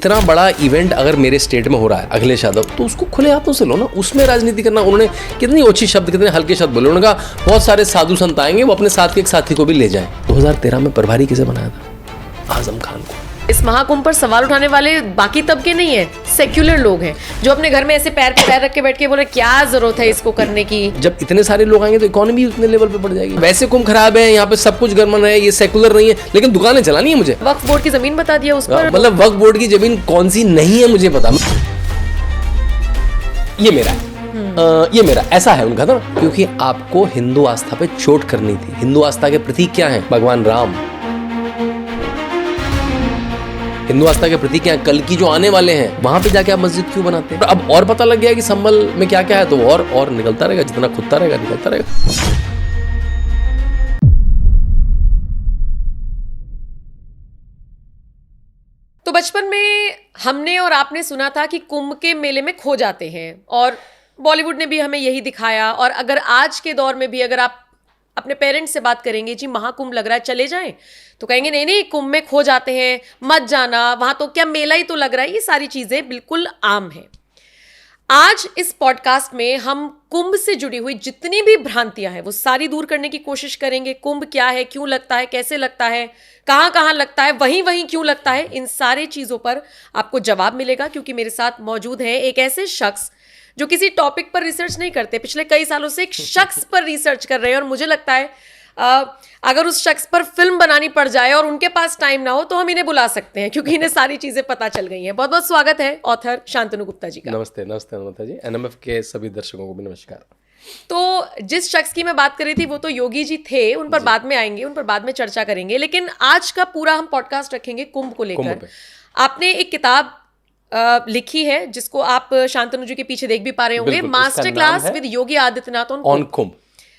इतना बड़ा इवेंट अगर मेरे स्टेट में हो रहा है अखिलेश यादव, तो उसको खुले हाथों से लो ना, उसमें राजनीति करना। उन्होंने कितनी ओछी शब्द, कितने हल्के शब्द बोले। उन्होंने कहा बहुत सारे साधु संत आएंगे, वो अपने साथ के एक साथी को भी ले जाएं। 2013 में प्रभारी किसे बनाया था? आजम खान को। इस महाकुंभ पर सवाल उठाने वाले बाकी तबके नहीं है, सेक्युलर लोग हैं जो अपने घर में ऐसे पैर पे पैर रख के बैठ के बोले क्या जरूरत है इसको करने की। जब इतने सारे लोग आएंगे तो इकोनॉमी उतने लेवल पे बढ़ जाएगी। वैसे कुंभ खराब है, यहाँ पे सब कुछ गड़बड़ है, ये सेक्युलर नहीं है, लेकिन दुकानें चलानी है मुझे। वक्फ बोर्ड की जमीन बता दिया उस पर, मतलब वक्फ बोर्ड की जमीन कौन सी नहीं है मुझे पता। ये मेरा है, ये मेरा, ऐसा है उनका ना। क्योंकि आपको हिंदू आस्था पे चोट करनी थी। हिंदू आस्था के प्रतीक क्या है? भगवान राम। हिंदू आस्था के प्रतीक क्या? कल की जो आने वाले हैं, वहां पे जाके आप मस्जिद क्यों बनाते हैं? अब और पता लग गया कि संभल में क्या क्या है, तो और निकलता रहेगा, जितना खुदता रहेगा निकलता रहेगा। तो बचपन में हमने और आपने सुना था कि कुंभ के मेले में खो जाते हैं, और बॉलीवुड ने भी हमें यही दिखाया। और अगर आज के दौर में भी अगर आप अपने पेरेंट्स से बात करेंगे, जी महाकुंभ लग रहा है चले जाएं, तो कहेंगे नहीं नहीं कुंभ में खो जाते हैं, मत जाना, वहां तो क्या मेला ही तो लग रहा है। ये सारी चीजें बिल्कुल आम हैं। आज इस पॉडकास्ट में हम कुंभ से जुड़ी हुई जितनी भी भ्रांतियां हैं वो सारी दूर करने की कोशिश करेंगे। कुंभ क्या है, क्यों लगता है, कैसे लगता है, कहाँ कहाँ लगता है, वहीं वहीं क्यों लगता है, इन सारी चीजों पर आपको जवाब मिलेगा। क्योंकि मेरे साथ मौजूद है एक ऐसे शख्स जो किसी टॉपिक पर रिसर्च नहीं करते, पिछले कई सालों से एक शख्स पर रिसर्च कर रहे हैं। और मुझे लगता है अगर उस शख्स पर फिल्म बनानी पड़ जाए और उनके पास टाइम ना हो तो हम इन्हें बुला सकते हैं, क्योंकि इन्हें सारी चीजें पता चल गई हैं। बहुत बहुत स्वागत है ऑथर शांतनु गुप्ता जी का। नमस्ते नमस्ते नमस्ते जी। एनएमएफ के सभी दर्शकों को भी नमस्कार। तो जिस शख्स की मैं बात कर रही थी वो तो योगी जी थे, उन पर बाद में आएंगे, उन पर बाद में चर्चा करेंगे। लेकिन आज का पूरा हम पॉडकास्ट रखेंगे कुंभ को लेकर। आपने एक किताब लिखी है जिसको आप शांतनु जी के पीछे देख भी पा रहे होंगे, master class with Yogi Adityanath on Kumbh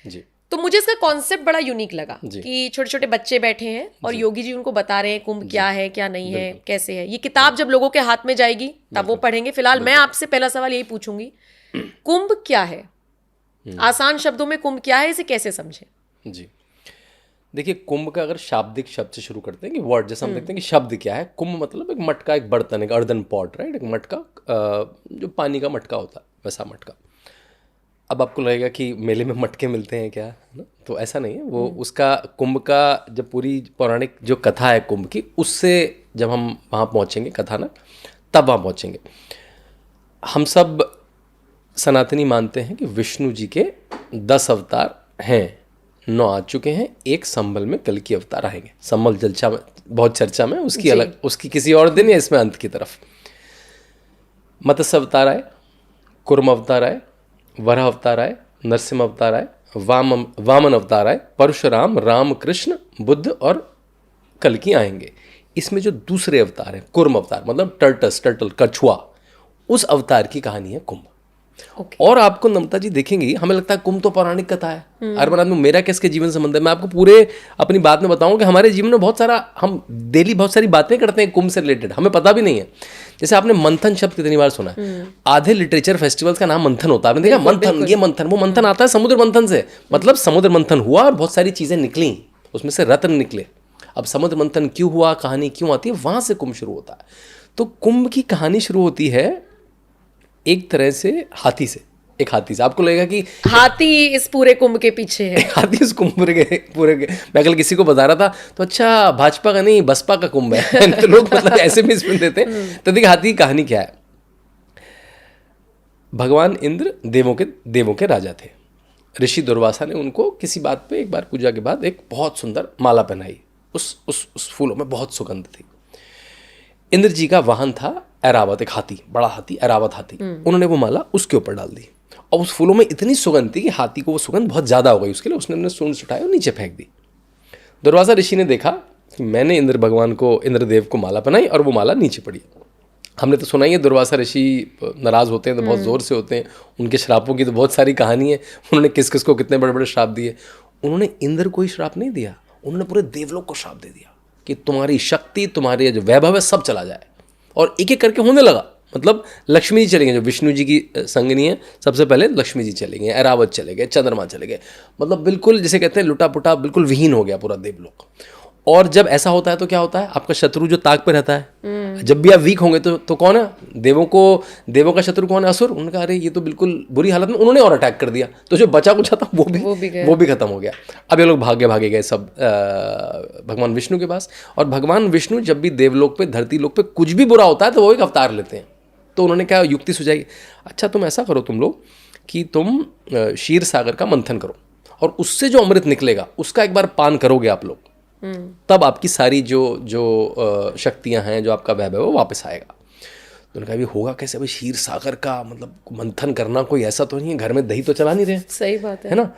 ji. तो मुझे इसका कॉन्सेप्ट बड़ा यूनिक लगा कि छोटे छोटे बच्चे बैठे हैं और योगी जी उनको बता रहे हैं कुंभ क्या है, क्या नहीं है, कैसे है। ये किताब जब लोगों के हाथ में जाएगी तब वो पढ़ेंगे। फिलहाल मैं आपसे पहला सवाल यही पूछूंगी, कुंभ क्या है? आसान शब्दों में कुंभ क्या है, इसे कैसे समझे? जी देखिए, कुंभ का अगर शाब्दिक शब्द से शुरू करते हैं कि वर्ड, जैसे हम देखते हैं कि शब्द क्या है। कुंभ मतलब एक मटका, एक बर्तन, एक अर्दन पॉट, राइट, एक मटका, जो पानी का मटका होता है वैसा मटका। अब आपको लगेगा कि मेले में मटके मिलते हैं क्या, ना? तो ऐसा नहीं है। वो उसका कुंभ का जब पूरी पौराणिक जो कथा है कुंभ की, उससे जब हम वहाँ पहुँचेंगे कथानक, तब वहाँ पहुँचेंगे। हम सब सनातनी मानते हैं कि विष्णु जी के 10 अवतार हैं, 9 आ चुके हैं, एक संभल में कल की अवतार आएंगे। संभल जलचा में बहुत चर्चा में, उसकी अलग, उसकी किसी और दिन या इसमें अंत की तरफ। मत्स्य अवतार आए, कुर्म अवतार आए, वराह अवतार आए, नरसिंह अवतार आए, वामन अवतार आए, परशुराम, राम, कृष्ण, बुद्ध और कल्कि आएंगे। इसमें जो दूसरे अवतार हैं, कुर्म अवतार मतलब टर्टल, कछुआ, उस अवतार की कहानी है कुंभ। और आपको नमता जी देखेंगी, हमें लगता है कुंभ तो पौराणिक कथा है। अरबन आदमी, मेरा किसके जीवन संबंध है? मैं आपको पूरे अपनी बात में बताऊं कि हमारे जीवन में बहुत सारा, हम डेली बहुत सारी बातें करते हैं कुंभ से रिलेटेड, हमें पता भी नहीं है। जैसे आपने मंथन शब्द कितनी बार सुना है? आधे लिटरेचर फेस्टिवल्स का नाम मंथन होता है। आपने देखा मंथन, ये मंथन, वो मंथन आता है समुद्र मंथन से। मतलब समुद्र मंथन हुआ और बहुत सारी चीजें निकली, उसमें से रत्न निकले। अब समुद्र मंथन क्यों हुआ, कहानी क्यों आती है, वहां से कुंभ शुरू होता है। तो कुंभ की कहानी शुरू होती है एक तरह से हाथी से। एक हाथी से आपको लगेगा कि हाथी इस पूरे कुंभ के पीछे है। हाथी इस कुंभ पूरे मैं कल किसी को बता रहा था, तो अच्छा भाजपा का नहीं बसपा का कुंभ है। तो लोग मतलब ऐसे भी स्पिन देते हैं। तो देखिए हाथी की कहानी क्या है। भगवान इंद्र देवों के राजा थे। ऋषि दुर्वासा ने उनको किसी बात पे एक बार पूजा के बाद एक बहुत सुंदर माला पहनाई। उस फूलों में बहुत सुगंध थी। इंद्र जी का वाहन था ऐरावत, एक हाथी, बड़ा हाथी, ऐरावत हाथी। उन्होंने वो माला उसके ऊपर डाल दी और उस फूलों में इतनी सुगंध थी कि हाथी को वो सुगंध बहुत ज़्यादा हो गई। उसके लिए उसने अपने सूंड उठाई और नीचे फेंक दी। दुर्वासा ऋषि ने देखा कि मैंने इंद्रदेव को माला पहनाई और वो माला नीचे पड़ी। हमने तो सुना ही है, दुर्वासा ऋषि नाराज़ होते हैं तो बहुत ज़ोर से होते हैं। उनके श्रापों की तो बहुत सारी कहानी है। उन्होंने किस किस को कितने बड़े बड़े श्राप दिए। उन्होंने इंद्र को ही श्राप नहीं दिया, उन्होंने पूरे देवलोक को श्राप दे दिया कि तुम्हारी शक्ति, तुम्हारे जो वैभव है सब चला जाए। और एक एक करके होने लगा। मतलब लक्ष्मी जी चलेंगे, जो विष्णु जी की संगनी है, सबसे पहले लक्ष्मी जी चलेंगे, ऐरावत चले गए, चंद्रमा चले गए। मतलब बिल्कुल जिसे कहते हैं लुटा पुटा, बिल्कुल विहीन हो गया पूरा देवलोक। और जब ऐसा होता है तो क्या होता है, आपका शत्रु जो ताक पे रहता है, जब भी आप वीक होंगे तो कौन है, देवों का शत्रु कौन है, असुर। उन्होंने कहा अरे ये तो बिल्कुल बुरी हालत में, उन्होंने और अटैक कर दिया, तो जो बचा कुछ था वो भी खत्म हो गया। अब ये लोग भागे गए सब भगवान विष्णु के पास। और भगवान विष्णु जब भी देवलोक पे, धरती लोक पे कुछ भी बुरा होता है तो वो एक अवतार लेते हैं। तो उन्होंने क्या युक्ति सुझाई, अच्छा तुम ऐसा करो तुम लोग कि तुम क्षीर सागर का मंथन करो और उससे जो अमृत निकलेगा उसका एक बार पान करोगे आप लोग, तब आपकी सारी जो शक्तियां हैं, जो आपका वैभव है वो वापस आएगा। तो उन्होंने कहा अभी होगा कैसे, भाई क्षीर सागर का मतलब मंथन करना कोई ऐसा तो नहीं है, घर में दही तो चला नहीं रहे। सही बात है ना।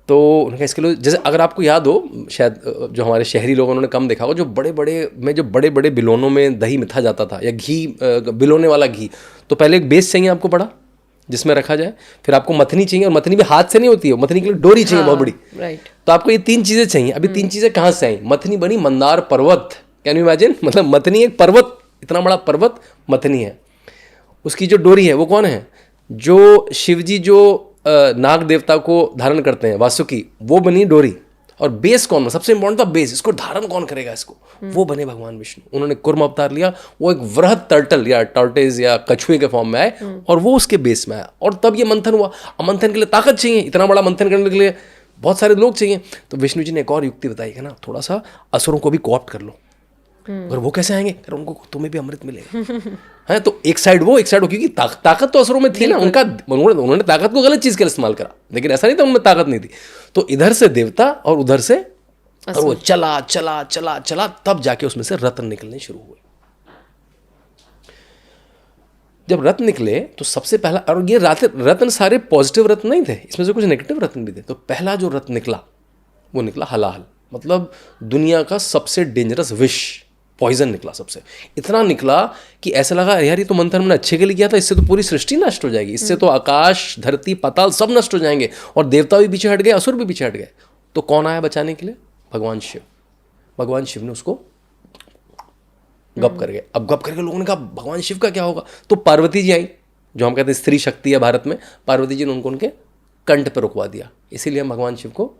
तो उन्होंने कहा इसके लिए, जैसे अगर आपको याद हो, शायद जो हमारे शहरी लोग उन्होंने कम देखा होगा, जो बड़े बड़े बिलोनों में दही मिथा जाता था या घी, बिलोने वाला घी, तो पहले एक बेस चाहिए आपको बड़ा जिसमें रखा जाए, फिर आपको मथनी चाहिए, और मथनी भी हाथ से नहीं होती है, मथनी के लिए डोरी चाहिए बहुत बड़ी। राइट। तो आपको ये 3 चीज़ें चाहिए। अभी 3 चीज़ें कहाँ से आई, मथनी बनी मंदार पर्वत, कैन यू इमेजिन, मतलब मथनी एक पर्वत, इतना बड़ा पर्वत मथनी है। उसकी जो डोरी है वो कौन है, जो शिवजी जो नाग देवता को धारण करते हैं, वासुकी, वो बनी डोरी। और बेस कौन, सबसे इंपॉर्टेंट था बेस, इसको धारण कौन करेगा इसको, वो बने भगवान विष्णु। उन्होंने कुर्म अवतार लिया, वो एक वृहद टर्टल या टॉर्टेज या कछुए के फॉर्म में आए और वो उसके बेस में आया, और तब ये मंथन हुआ। अब मंथन के लिए ताकत चाहिए, इतना बड़ा मंथन करने के लिए बहुत सारे लोग चाहिए। तो विष्णु जी ने एक और युक्ति बताई है ना, थोड़ा सा असुरों को भी कोऑप्ट कर लो। अगर वो कैसे आएंगे, अगर उनको तुम्हें भी अमृत मिलेगा है, तो एक साइड वो, क्योंकि ताकत तो असुरों में थी ना, उन्होंने ताकत को गलत चीज के लिए इस्तेमाल करा, लेकिन ऐसा नहीं था उनमें ताकत नहीं थी। तो इधर से देवता और उधर से, और वो चला चला चला चला, तब जाके उसमें से रत्न निकलने शुरू हुए। जब रत्न निकले तो सबसे पहला, और ये रत्न सारे पॉजिटिव रत्न नहीं थे, इसमें से कुछ नेगेटिव रत्न भी थे। तो पहला जो रत्न निकला वो निकला हलाहल, मतलब दुनिया का सबसे डेंजरस विष, पॉइजन निकला सबसे। इतना निकला कि ऐसा लगा यार ये तो मंथन मैंने अच्छे के लिए किया था, इससे तो पूरी सृष्टि नष्ट हो जाएगी, इससे तो आकाश धरती पाताल सब नष्ट हो जाएंगे, और देवता भी पीछे हट गए, असुर भी पीछे हट गए। तो कौन आया बचाने के लिए, भगवान शिव। भगवान शिव ने उसको गप कर गए। अब गप करके लोगों ने कहा भगवान शिव का क्या होगा, तो पार्वती जी आई, जो हम कहते हैं स्त्री शक्ति है भारत में, पार्वती जी ने उनको उनके कंठ पर रुकवा दिया, इसीलिए हम भगवान शिव को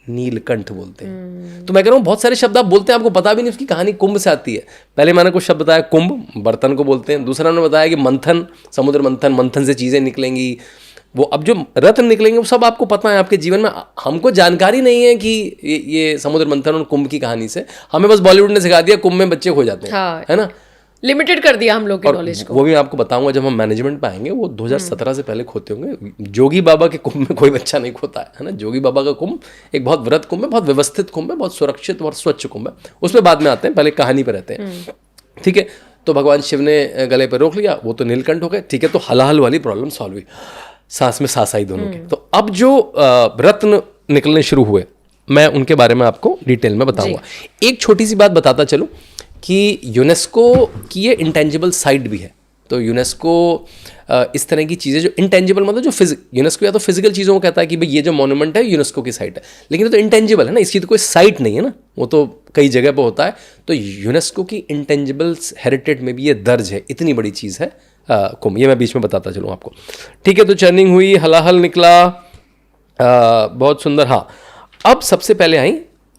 नीलकंठ बोलते हैं। तो मैं कह रहा हूँ बहुत सारे शब्द आप बोलते हैं, आपको पता भी नहीं, उसकी कहानी कुंभ से आती है। पहले मैंने कुछ शब्द बताया, कुंभ बर्तन को बोलते हैं, दूसरा मैंने बताया कि मंथन, समुद्र मंथन, मंथन से चीज़ें निकलेंगी, वो अब जो रत्न निकलेंगे वो सब आपको पता है आपके जीवन में। हमको जानकारी नहीं है कि ये समुद्र मंथन और कुंभ की कहानी से, हमें बस बॉलीवुड ने सिखा दिया कुंभ में बच्चे खो जाते हैं। हाँ, है ना, लिमिटेड कर दिया हम लोग के नॉलेज को। वो भी मैं आपको बताऊंगा जब हम मैनेजमेंट पे आएंगे, वो 2017 से पहले खोते होंगे। जोगी बाबा के कुंभ में कोई बच्चा नहीं खोता है ना। जोगी बाबा का कुंभ एक बहुत वृहद कुंभ है, बहुत व्यवस्थित कुंभ है, बहुत सुरक्षित और स्वच्छ कुंभ है। उसमें बाद में आते हैं, पहले कहानी पे रहते हैं। ठीक है, तो भगवान शिव ने गले पर रोक लिया, वो तो नीलकंठ हो गए। ठीक है, तो हलाहल वाली प्रॉब्लम सॉल्व हुई, सांस में सांस आई दोनों की। तो अब जो रत्न निकलने शुरू हुए, मैं उनके बारे में आपको डिटेल में बताऊंगा। एक छोटी सी बात बताता चलूं कि यूनेस्को की ये इंटेंजिबल साइट भी है। तो यूनेस्को इस तरह की चीज़ें जो इंटेंजिबल, मतलब जो यूनेस्को या तो फिजिकल चीज़ों को कहता है कि भाई ये जो मॉन्यूमेंट है यूनेस्को की साइट है, लेकिन ये तो इंटेंजिबल है ना, इसकी तो कोई साइट नहीं है ना, वो तो कई जगह पर होता है। तो यूनेस्को की इंटेंजिबल हेरिटेज में भी ये दर्ज है, इतनी बड़ी चीज़ है कुंभ। ये मैं बीच में बताता चलूँ आपको। ठीक है, तो चर्निंग हुई, हलाहल निकला, बहुत सुंदर। हाँ, अब सबसे पहले आई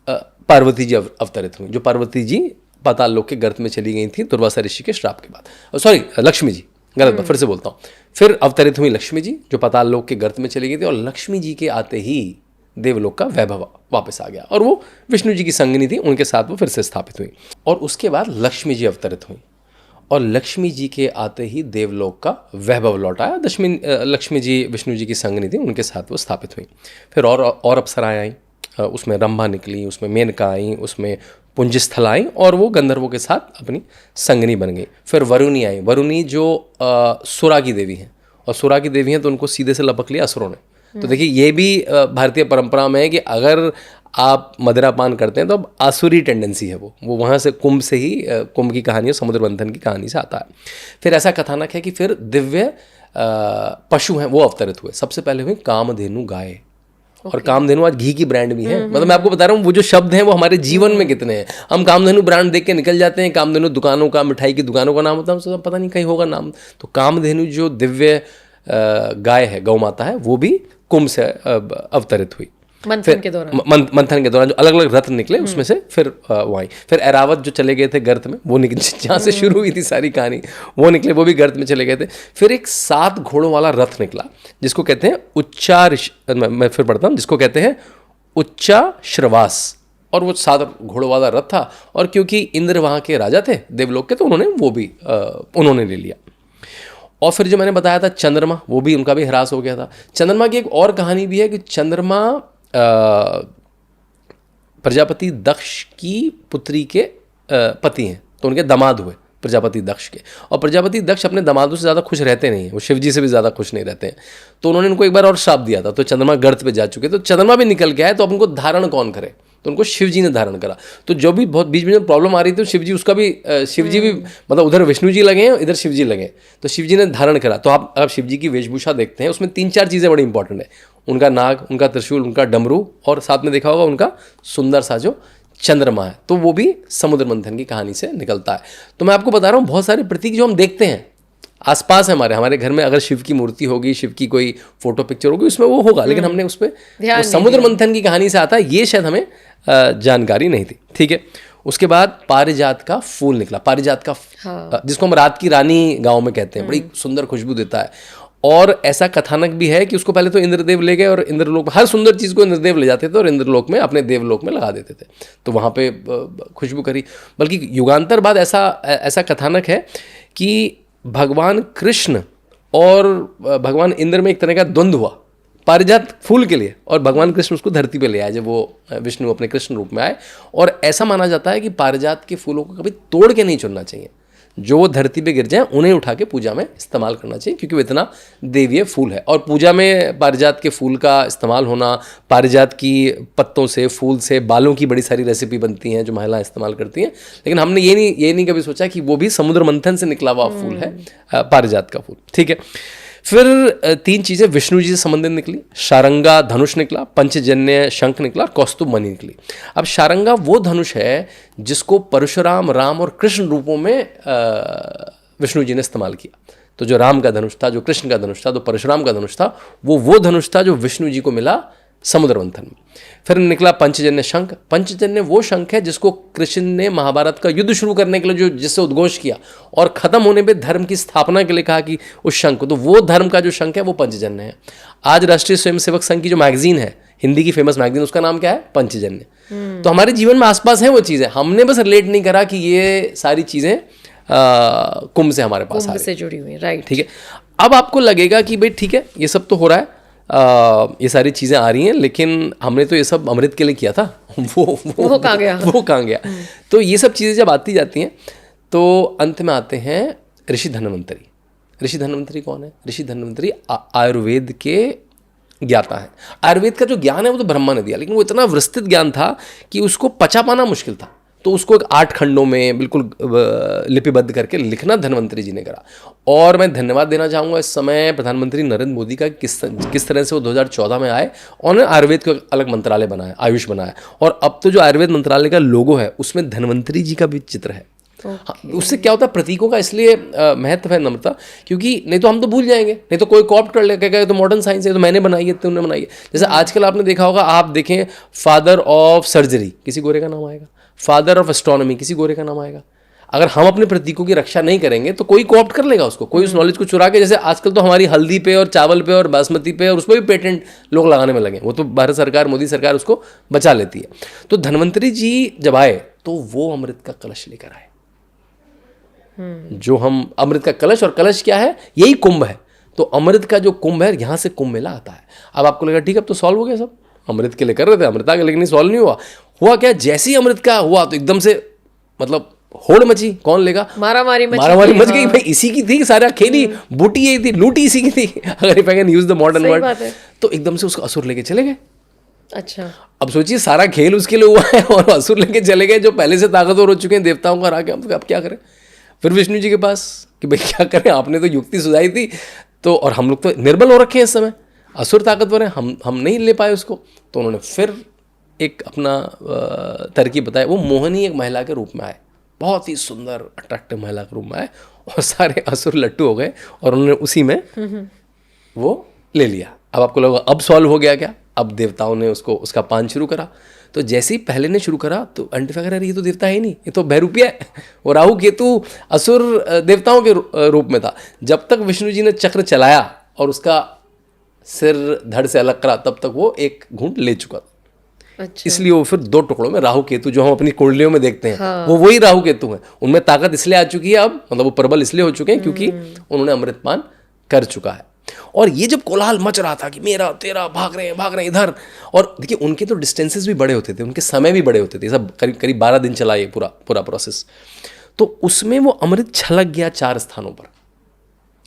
पार्वती जी अवतरित हुई, जो पार्वती जी पाताल लोक के गर्त में चली गई थी दुर्वासा ऋषि के श्राप के बाद। सॉरी, लक्ष्मी जी, गलत बात, फिर से बोलता हूँ। फिर अवतरित हुई लक्ष्मी जी, जो पाताल लोक के गर्त में चली गई थी, और लक्ष्मी जी के आते ही देवलोक का वैभव वापस आ गया, और वो विष्णु जी की संगिनी थी, उनके साथ वो फिर से स्थापित हुई। और उसके बाद लक्ष्मी जी अवतरित हुई, और लक्ष्मी जी के आते ही देवलोक का वैभव लौट आया। लक्ष्मी जी विष्णु जी की संगिनी थी, उनके साथ वो स्थापित हुई। फिर और अप्सराएं आई, उसमें रंभा निकली, उसमें मेनका आई, उसमें पुंजस्थल आई, और वो गंधर्वों के साथ अपनी संगनी बन गई। फिर वरुणी आई, वरुणी जो सुरा की देवी हैं, और सुरा की देवी हैं तो उनको सीधे से लपक लिया असुरों ने। तो देखिए ये भी भारतीय परंपरा में है कि अगर आप मदिरापान करते हैं तो अब आसुरी टेंडेंसी है वो वहाँ से कुंभ से ही, कुंभ की कहानी और समुद्र मंथन की कहानी से आता है। फिर ऐसा कथानक है कि फिर दिव्य पशु हैं वो अवतरित हुए। सबसे पहले हुई कामधेनु गाय, और कामधेनु आज घी की ब्रांड भी है। मतलब मैं आपको बता रहा हूँ वो जो शब्द हैं वो हमारे जीवन में कितने हैं। हम कामधेनु ब्रांड देख के निकल जाते हैं, कामधेनु दुकानों का, मिठाई की दुकानों का नाम होता है, हमसे पता नहीं कहीं होगा नाम। तो कामधेनु जो दिव्य गाय है, गौ माता है, वो भी कुंभ से अवतरित हुई। मंथन के दौरान मंथन के दौरान जो अलग अलग रथ निकले उसमें से फिर वो आई। फिर ऐरावत जो चले गए थे गर्त में, वो निकल जहाँ से शुरू हुई थी सारी कहानी, वो निकले, वो भी गर्त में चले गए थे। फिर एक 7 घोड़ों वाला रथ निकला जिसको कहते हैं मैं फिर पढ़ता हूँ, जिसको कहते हैं उच्चाश्रवास। और वो 7 घोड़ों वाला रथ था, और क्योंकि इंद्र वहाँ के राजा थे देवलोक के, तो उन्होंने वो भी उन्होंने ले लिया। और फिर जो मैंने बताया था चंद्रमा, वो भी उनका भी ह्रास हो गया था। चंद्रमा की एक और कहानी भी है कि चंद्रमा प्रजापति दक्ष की पुत्री के पति हैं, तो उनके दामाद हुए प्रजापति दक्ष के। और प्रजापति दक्ष अपने दामादों से ज़्यादा खुश रहते नहीं हैं, वो शिव जी से भी ज़्यादा खुश नहीं रहते हैं। तो उन्होंने उनको एक बार और श्राप दिया था, तो चंद्रमा गर्त पे जा चुके, तो चंद्रमा भी निकल के आए, तो अब उनको धारण कौन करे, तो उनको शिव जी ने धारण करा। तो जो भी बहुत बीच में जो प्रॉब्लम आ रही थी, तो शिव जी उसका भी शिव जी भी मतलब उधर विष्णु जी लगे हैं, इधर शिव जी लगे, तो शिव जी ने धारण करा। तो आप शिव जी की वेशभूषा देखते हैं, उसमें 3-4 चीज़ें बड़ी इंपॉर्टेंट है, उनका नाग, उनका त्रिशूल, उनका डमरू, और साथ में देखा होगा उनका सुंदर सा जो चंद्रमा है, तो वो भी समुद्र मंथन की कहानी से निकलता है। तो मैं आपको बता रहा हूँ बहुत सारे प्रतीक जो हम देखते हैं आसपास है हमारे घर में, अगर शिव की मूर्ति होगी, शिव की कोई फोटो पिक्चर होगी, उसमें वो होगा, लेकिन हमने उस पर समुद्र मंथन की कहानी से आता है, ये शायद हमें जानकारी नहीं थी। ठीक है, उसके बाद पारिजात का फूल निकला, पारिजात का जिसको हम रात की रानी गाँव में कहते हैं, बड़ी सुंदर खुशबू देता है। और ऐसा कथानक भी है कि उसको पहले तो इंद्रदेव ले गए, और इंद्रलोक में हर सुंदर चीज़ को इंद्रदेव ले जाते थे और इंद्रलोक में अपने देवलोक में लगा देते थे, तो वहाँ पे खुशबू करी। बल्कि युगांतर बाद ऐसा कथानक है कि भगवान कृष्ण और भगवान इंद्र में एक तरह का द्वंद्व हुआ पारिजात फूल के लिए, और भगवान कृष्ण उसको धरती पे ले आए जब वो विष्णु अपने कृष्ण रूप में आए। और ऐसा माना जाता है कि पारिजात के फूलों को कभी तोड़ के नहीं चुनना चाहिए, जो वो धरती पे गिर जाए उन्हें उठा के पूजा में इस्तेमाल करना चाहिए, क्योंकि वो इतना देवीय फूल है। और पूजा में पारिजात के फूल का इस्तेमाल होना, पारिजात की पत्तों से, फूल से, बालों की बड़ी सारी रेसिपी बनती हैं जो महिलाएं इस्तेमाल करती हैं। लेकिन हमने ये नहीं कभी सोचा कि वो भी समुद्र मंथन से निकला हुआ फूल है, पारिजात का फूल। ठीक है, फिर 3 चीज़ें विष्णु जी से संबंधित निकली, शारंगा धनुष निकला, पंचजन्य शंख निकला, कौस्तुभ मणि निकली। अब शारंगा वो धनुष है जिसको परशुराम, राम और कृष्ण रूपों में विष्णु जी ने इस्तेमाल किया। तो जो राम का धनुष था, जो कृष्ण का धनुष था, जो परशुराम का धनुष था, वो धनुष था जो विष्णु जी को मिला समुद्र मंथन में। फिर निकला पंचजन्य शंख। पंचजन्य वो शंख है जिसको कृष्ण ने महाभारत का युद्ध शुरू करने के लिए जिससे उद्घोष किया और खत्म होने पे धर्म की स्थापना के लिए कहा कि उस शंख को, तो वो धर्म का जो शंख है वो पंचजन्य है। आज राष्ट्रीय स्वयंसेवक संघ की जो मैगजीन है, हिंदी की फेमस मैगजीन, उसका नाम क्या है? पंचजन्य। तो हमारे जीवन में आसपास है वो चीज़ें, हमने बस रिलेट नहीं करा कि ये सारी चीज़ें कुंभ से हमारे पास से जुड़ी हुई, राइट। ठीक है, अब आपको लगेगा कि भाई ठीक है, ये सब तो हो रहा है, ये सारी चीज़ें आ रही हैं, लेकिन हमने तो ये सब अमृत के लिए किया था, वो कहाँ गया? वो कहाँ गया? तो ये सब चीज़ें जब आती जाती हैं तो अंत में आते हैं ऋषि धन्वंतरी। ऋषि धन्वंतरी कौन है? ऋषि धन्वंतरी आयुर्वेद के ज्ञाता है। आयुर्वेद का जो ज्ञान है वो तो ब्रह्मा ने दिया, लेकिन वो इतना विस्तृत ज्ञान था कि उसको पचा पाना मुश्किल था, तो उसको 8 खंडों में बिल्कुल लिपिबद्ध करके लिखना धन्वंतरी जी ने करा। और मैं धन्यवाद देना चाहूँगा इस समय प्रधानमंत्री नरेंद्र मोदी का, किस तरह से वो 2014 में आए और उन्होंने आयुर्वेद का अलग मंत्रालय बनाया, आयुष बनाया, और अब तो जो आयुर्वेद मंत्रालय का लोगो है उसमें धन्वंतरी जी का भी चित्र है। हाँ, उससे क्या होता है, प्रतीकों का इसलिए महत्व है नम्रता, क्योंकि नहीं तो हम तो भूल जाएंगे, नहीं तो कोई कॉप्ट कर लेगा, तो मॉडर्न साइंस है, तो मैंने बनाई है, तुमने बनाई है। जैसे आजकल आपने देखा होगा, आप देखें फादर ऑफ सर्जरी किसी गोरे का नाम आएगा, फादर ऑफ एस्ट्रोनॉमी किसी गोरे का नाम आएगा। अगर हम अपने प्रतीकों की रक्षा नहीं करेंगे तो कोई कॉप्ट कर लेगा उसको, कोई उस नॉलेज को चुरा के। जैसे आजकल तो हमारी हल्दी पे और चावल पे और बासमती पे और उस पर भी पेटेंट लोग लगाने में लगे, वो तो भारत सरकार, मोदी सरकार उसको बचा लेती है। तो धन्वंतरी जी जब आए तो वो अमृत का कलश लेकर आए, जो हम अमृत का कलश, और कलश क्या है? यही कुंभ है। तो अमृत का जो कुंभ है, यहाँ से कुंभ मेला आता है। अब आपको लगा ठीक है, अब तो सॉल्व हो गया सब, अमृत के लिए कर रहे थे, अमृता के, लेकिन सॉल्व नहीं हुआ। हुआ क्या? जैसे ही अमृत का हुआ तो एकदम से मतलब होड़ मची, कौन लेगा? मारामारी मच गई भाई, इसी की थी, सारा खेली बूटी यही थी, लूटी इसी की थी, अगर if I can use the modern word. तो एकदम से उसको असुर लेके चले गए। अच्छा, अब सोचिए सारा खेल उसके लिए हुआ है और असुर लेके चले गए, जो पहले से ताकतवर हो चुके हैं, देवताओं को हरा के। अब क्या करें? फिर विष्णु जी के पास कि भाई क्या करें, आपने तो युक्ति सुझाई थी, तो और हम लोग तो निर्बल हो रखे हैं इस समय, असुर ताकतवर है, हम नहीं ले पाए उसको। तो उन्होंने फिर एक अपना तरकीब बताया। वो मोहनी एक महिला के रूप में आए, बहुत ही सुंदर अट्रैक्टिव महिला के रूप में आए, और सारे असुर लट्टू हो गए और उन्होंने उसी में वो ले लिया। अब आपको लगा अब सॉल्व हो गया क्या? अब देवताओं ने उसका पान शुरू करा। तो जैसे ही पहले ने शुरू करा तो आइडेंटिफाई करा, ये तो देवता है नहीं, ये तो बहरूपिया है। वो राहु केतु असुर देवताओं के रूप में था। जब तक विष्णु जी ने चक्र चलाया और उसका सिर धड़ से अलग करा, तब तक वो एक घूंट ले चुका था। अच्छा। इसलिए वो फिर 2 टुकड़ों में राहु केतु जो हम अपनी कुंडलियों में देखते हैं, हाँ। वो वही राहु केतु हैं। उनमें ताकत इसलिए आ चुकी है अब, मतलब वो प्रबल इसलिए हो चुके हैं क्योंकि उन्होंने अमृतपान कर चुका है। और ये जब कोलाहल मच रहा था कि मेरा तेरा भाग रहे हैं इधर, और देखिए उनके तो डिस्टेंसेस भी बड़े होते थे, उनके समय भी बड़े होते थे, सब करीब करीब 12 दिन चला ये पूरा प्रोसेस। तो उसमें वो अमृत छलक गया 4 स्थानों पर।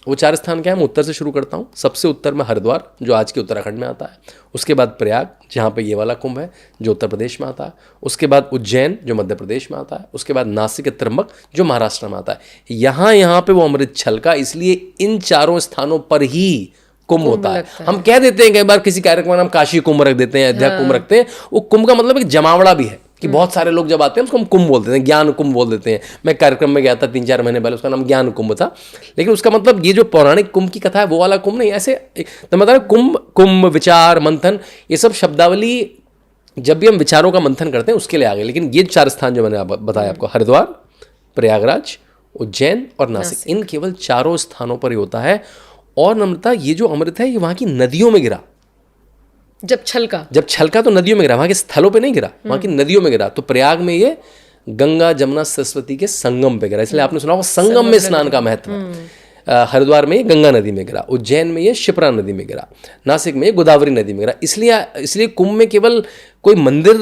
वो 4 स्थान क्या है, मैं उत्तर से शुरू करता हूँ। सबसे उत्तर में हरिद्वार जो आज के उत्तराखंड में आता है, उसके बाद प्रयाग जहाँ पे ये वाला कुंभ है जो उत्तर प्रदेश में आता है, उसके बाद उज्जैन जो मध्य प्रदेश में आता है, उसके बाद नासिक त्र्यंबक जो महाराष्ट्र में आता है। यहाँ पे वो अमृत छलका, इसलिए इन 4 स्थानों पर ही कुंभ होता है। हम कह देते हैं कई बार किसी कार्यक्रम में हम काशी कुंभ रख देते हैं, अयोध्या कुंभ रखते हैं। वो कुंभ का मतलब एक जमावड़ा भी है कि बहुत सारे लोग जब आते हैं उसको हम कुंभ बोल देते हैं, ज्ञान कुंभ बोल देते हैं। मैं कार्यक्रम में गया था 3-4 महीने पहले, उसका नाम ज्ञान कुंभ था। लेकिन उसका मतलब ये जो पौराणिक कुंभ की कथा है वो वाला कुंभ नहीं, ऐसे तो मतलब कुंभ विचार मंथन, ये सब शब्दावली जब भी हम विचारों का मंथन करते हैं उसके लिए आ गए। लेकिन ये 4 स्थान जो मैंने बताया आपको, हरिद्वार, प्रयागराज, उज्जैन और नासिक, इन केवल 4 स्थानों पर ही होता है। और नम्रता, ये जो अमृत है ये वहाँ की नदियों में गिरा। जब छलका तो नदियों में गिरा, वहाँ के स्थलों पे नहीं गिरा, वहाँ की नदियों में गिरा। तो प्रयाग में ये गंगा जमुना सरस्वती के संगम पे गिरा, इसलिए आपने सुना होगा संगम में स्नान का महत्व है। हरिद्वार में ये गंगा नदी में गिरा, उज्जैन में ये शिप्रा नदी में गिरा, नासिक में ये गोदावरी नदी में गिरा। इसलिए कुंभ में केवल कोई मंदिर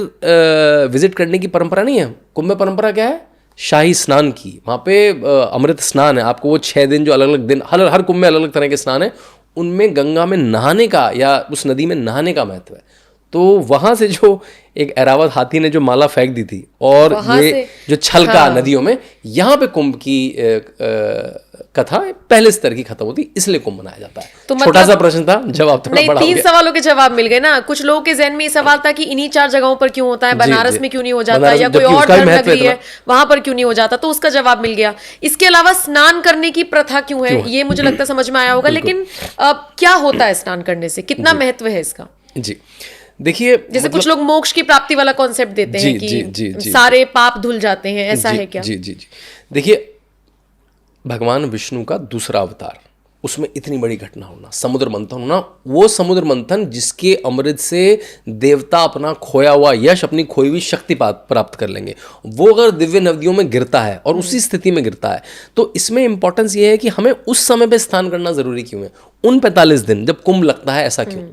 विजिट करने की परंपरा नहीं है। कुंभ में परंपरा क्या है, शाही स्नान की। वहाँ पे अमृत स्नान है। आपको वो 6 दिन जो अलग अलग दिन, हर कुंभ में अलग अलग तरह के स्नान है, उनमें गंगा में नहाने का या उस नदी में नहाने का महत्व है। तो वहाँ से जो एक ऐरावत हाथी ने जो माला फेंक दी थी और ये जो छलका नदियों में, यहाँ पे कुंभ की कथा पहले स्तर की खत्म होती, इसलिए कुंभ मनाया जाता है। तो छोटा सा प्रश्न था, जवाब थोड़ा बड़ा हो गया। 3 सवालों के जवाब मिल गए ना। कुछ लोगों के जहन में ये सवाल था कि इन्हीं 4 जगहों पर क्यों होता है, बनारस में क्यों नहीं हो जाता, या कोई और धर्म नगरी है वहां पर क्यों नहीं हो जाता, तो उसका जवाब मिल गया। इसके अलावा स्नान करने की प्रथा क्यों है, ये मुझे लगता है समझ में आया होगा। लेकिन क्या होता है स्नान करने से, कितना महत्व है इसका? जी देखिए, जैसे कुछ लोग मोक्ष की प्राप्ति वाला कॉन्सेप्ट देते हैं कि सारे पाप धुल जाते हैं, ऐसा है क्या? जी देखिए, भगवान विष्णु का दूसरा अवतार, उसमें इतनी बड़ी घटना होना, समुद्र मंथन होना, वो समुद्र मंथन जिसके अमृत से देवता अपना खोया हुआ यश, अपनी खोई हुई शक्ति प्राप्त कर लेंगे, वो अगर दिव्य नदियों में गिरता है और उसी स्थिति में गिरता है, तो इसमें इंपॉर्टेंस ये है कि हमें उस समय पे स्नान करना जरूरी क्यों है, उन 45 दिन जब कुंभ लगता है, ऐसा क्यों?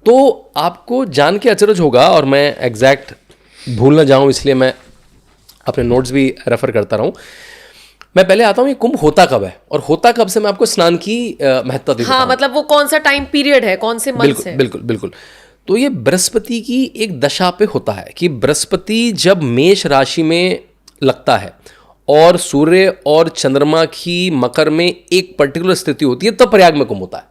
तो आपको जान के अचरज होगा, और मैं एग्जैक्ट भूल ना जाऊं इसलिए मैं अपने नोट्स भी रेफर करता रहूं। मैं पहले आता हूं ये कुंभ होता कब है और होता कब से मैं आपको स्नान की महत्ता देता हूं। मतलब वो कौन सा टाइम पीरियड है, कौन से मंथ है? बिल्कुल। तो ये बृहस्पति की एक दशा पे होता है कि बृहस्पति जब मेष राशि में लगता है और सूर्य और चंद्रमा की मकर में एक पर्टिकुलर स्थिति होती है, तब प्रयाग में कुंभ होता है।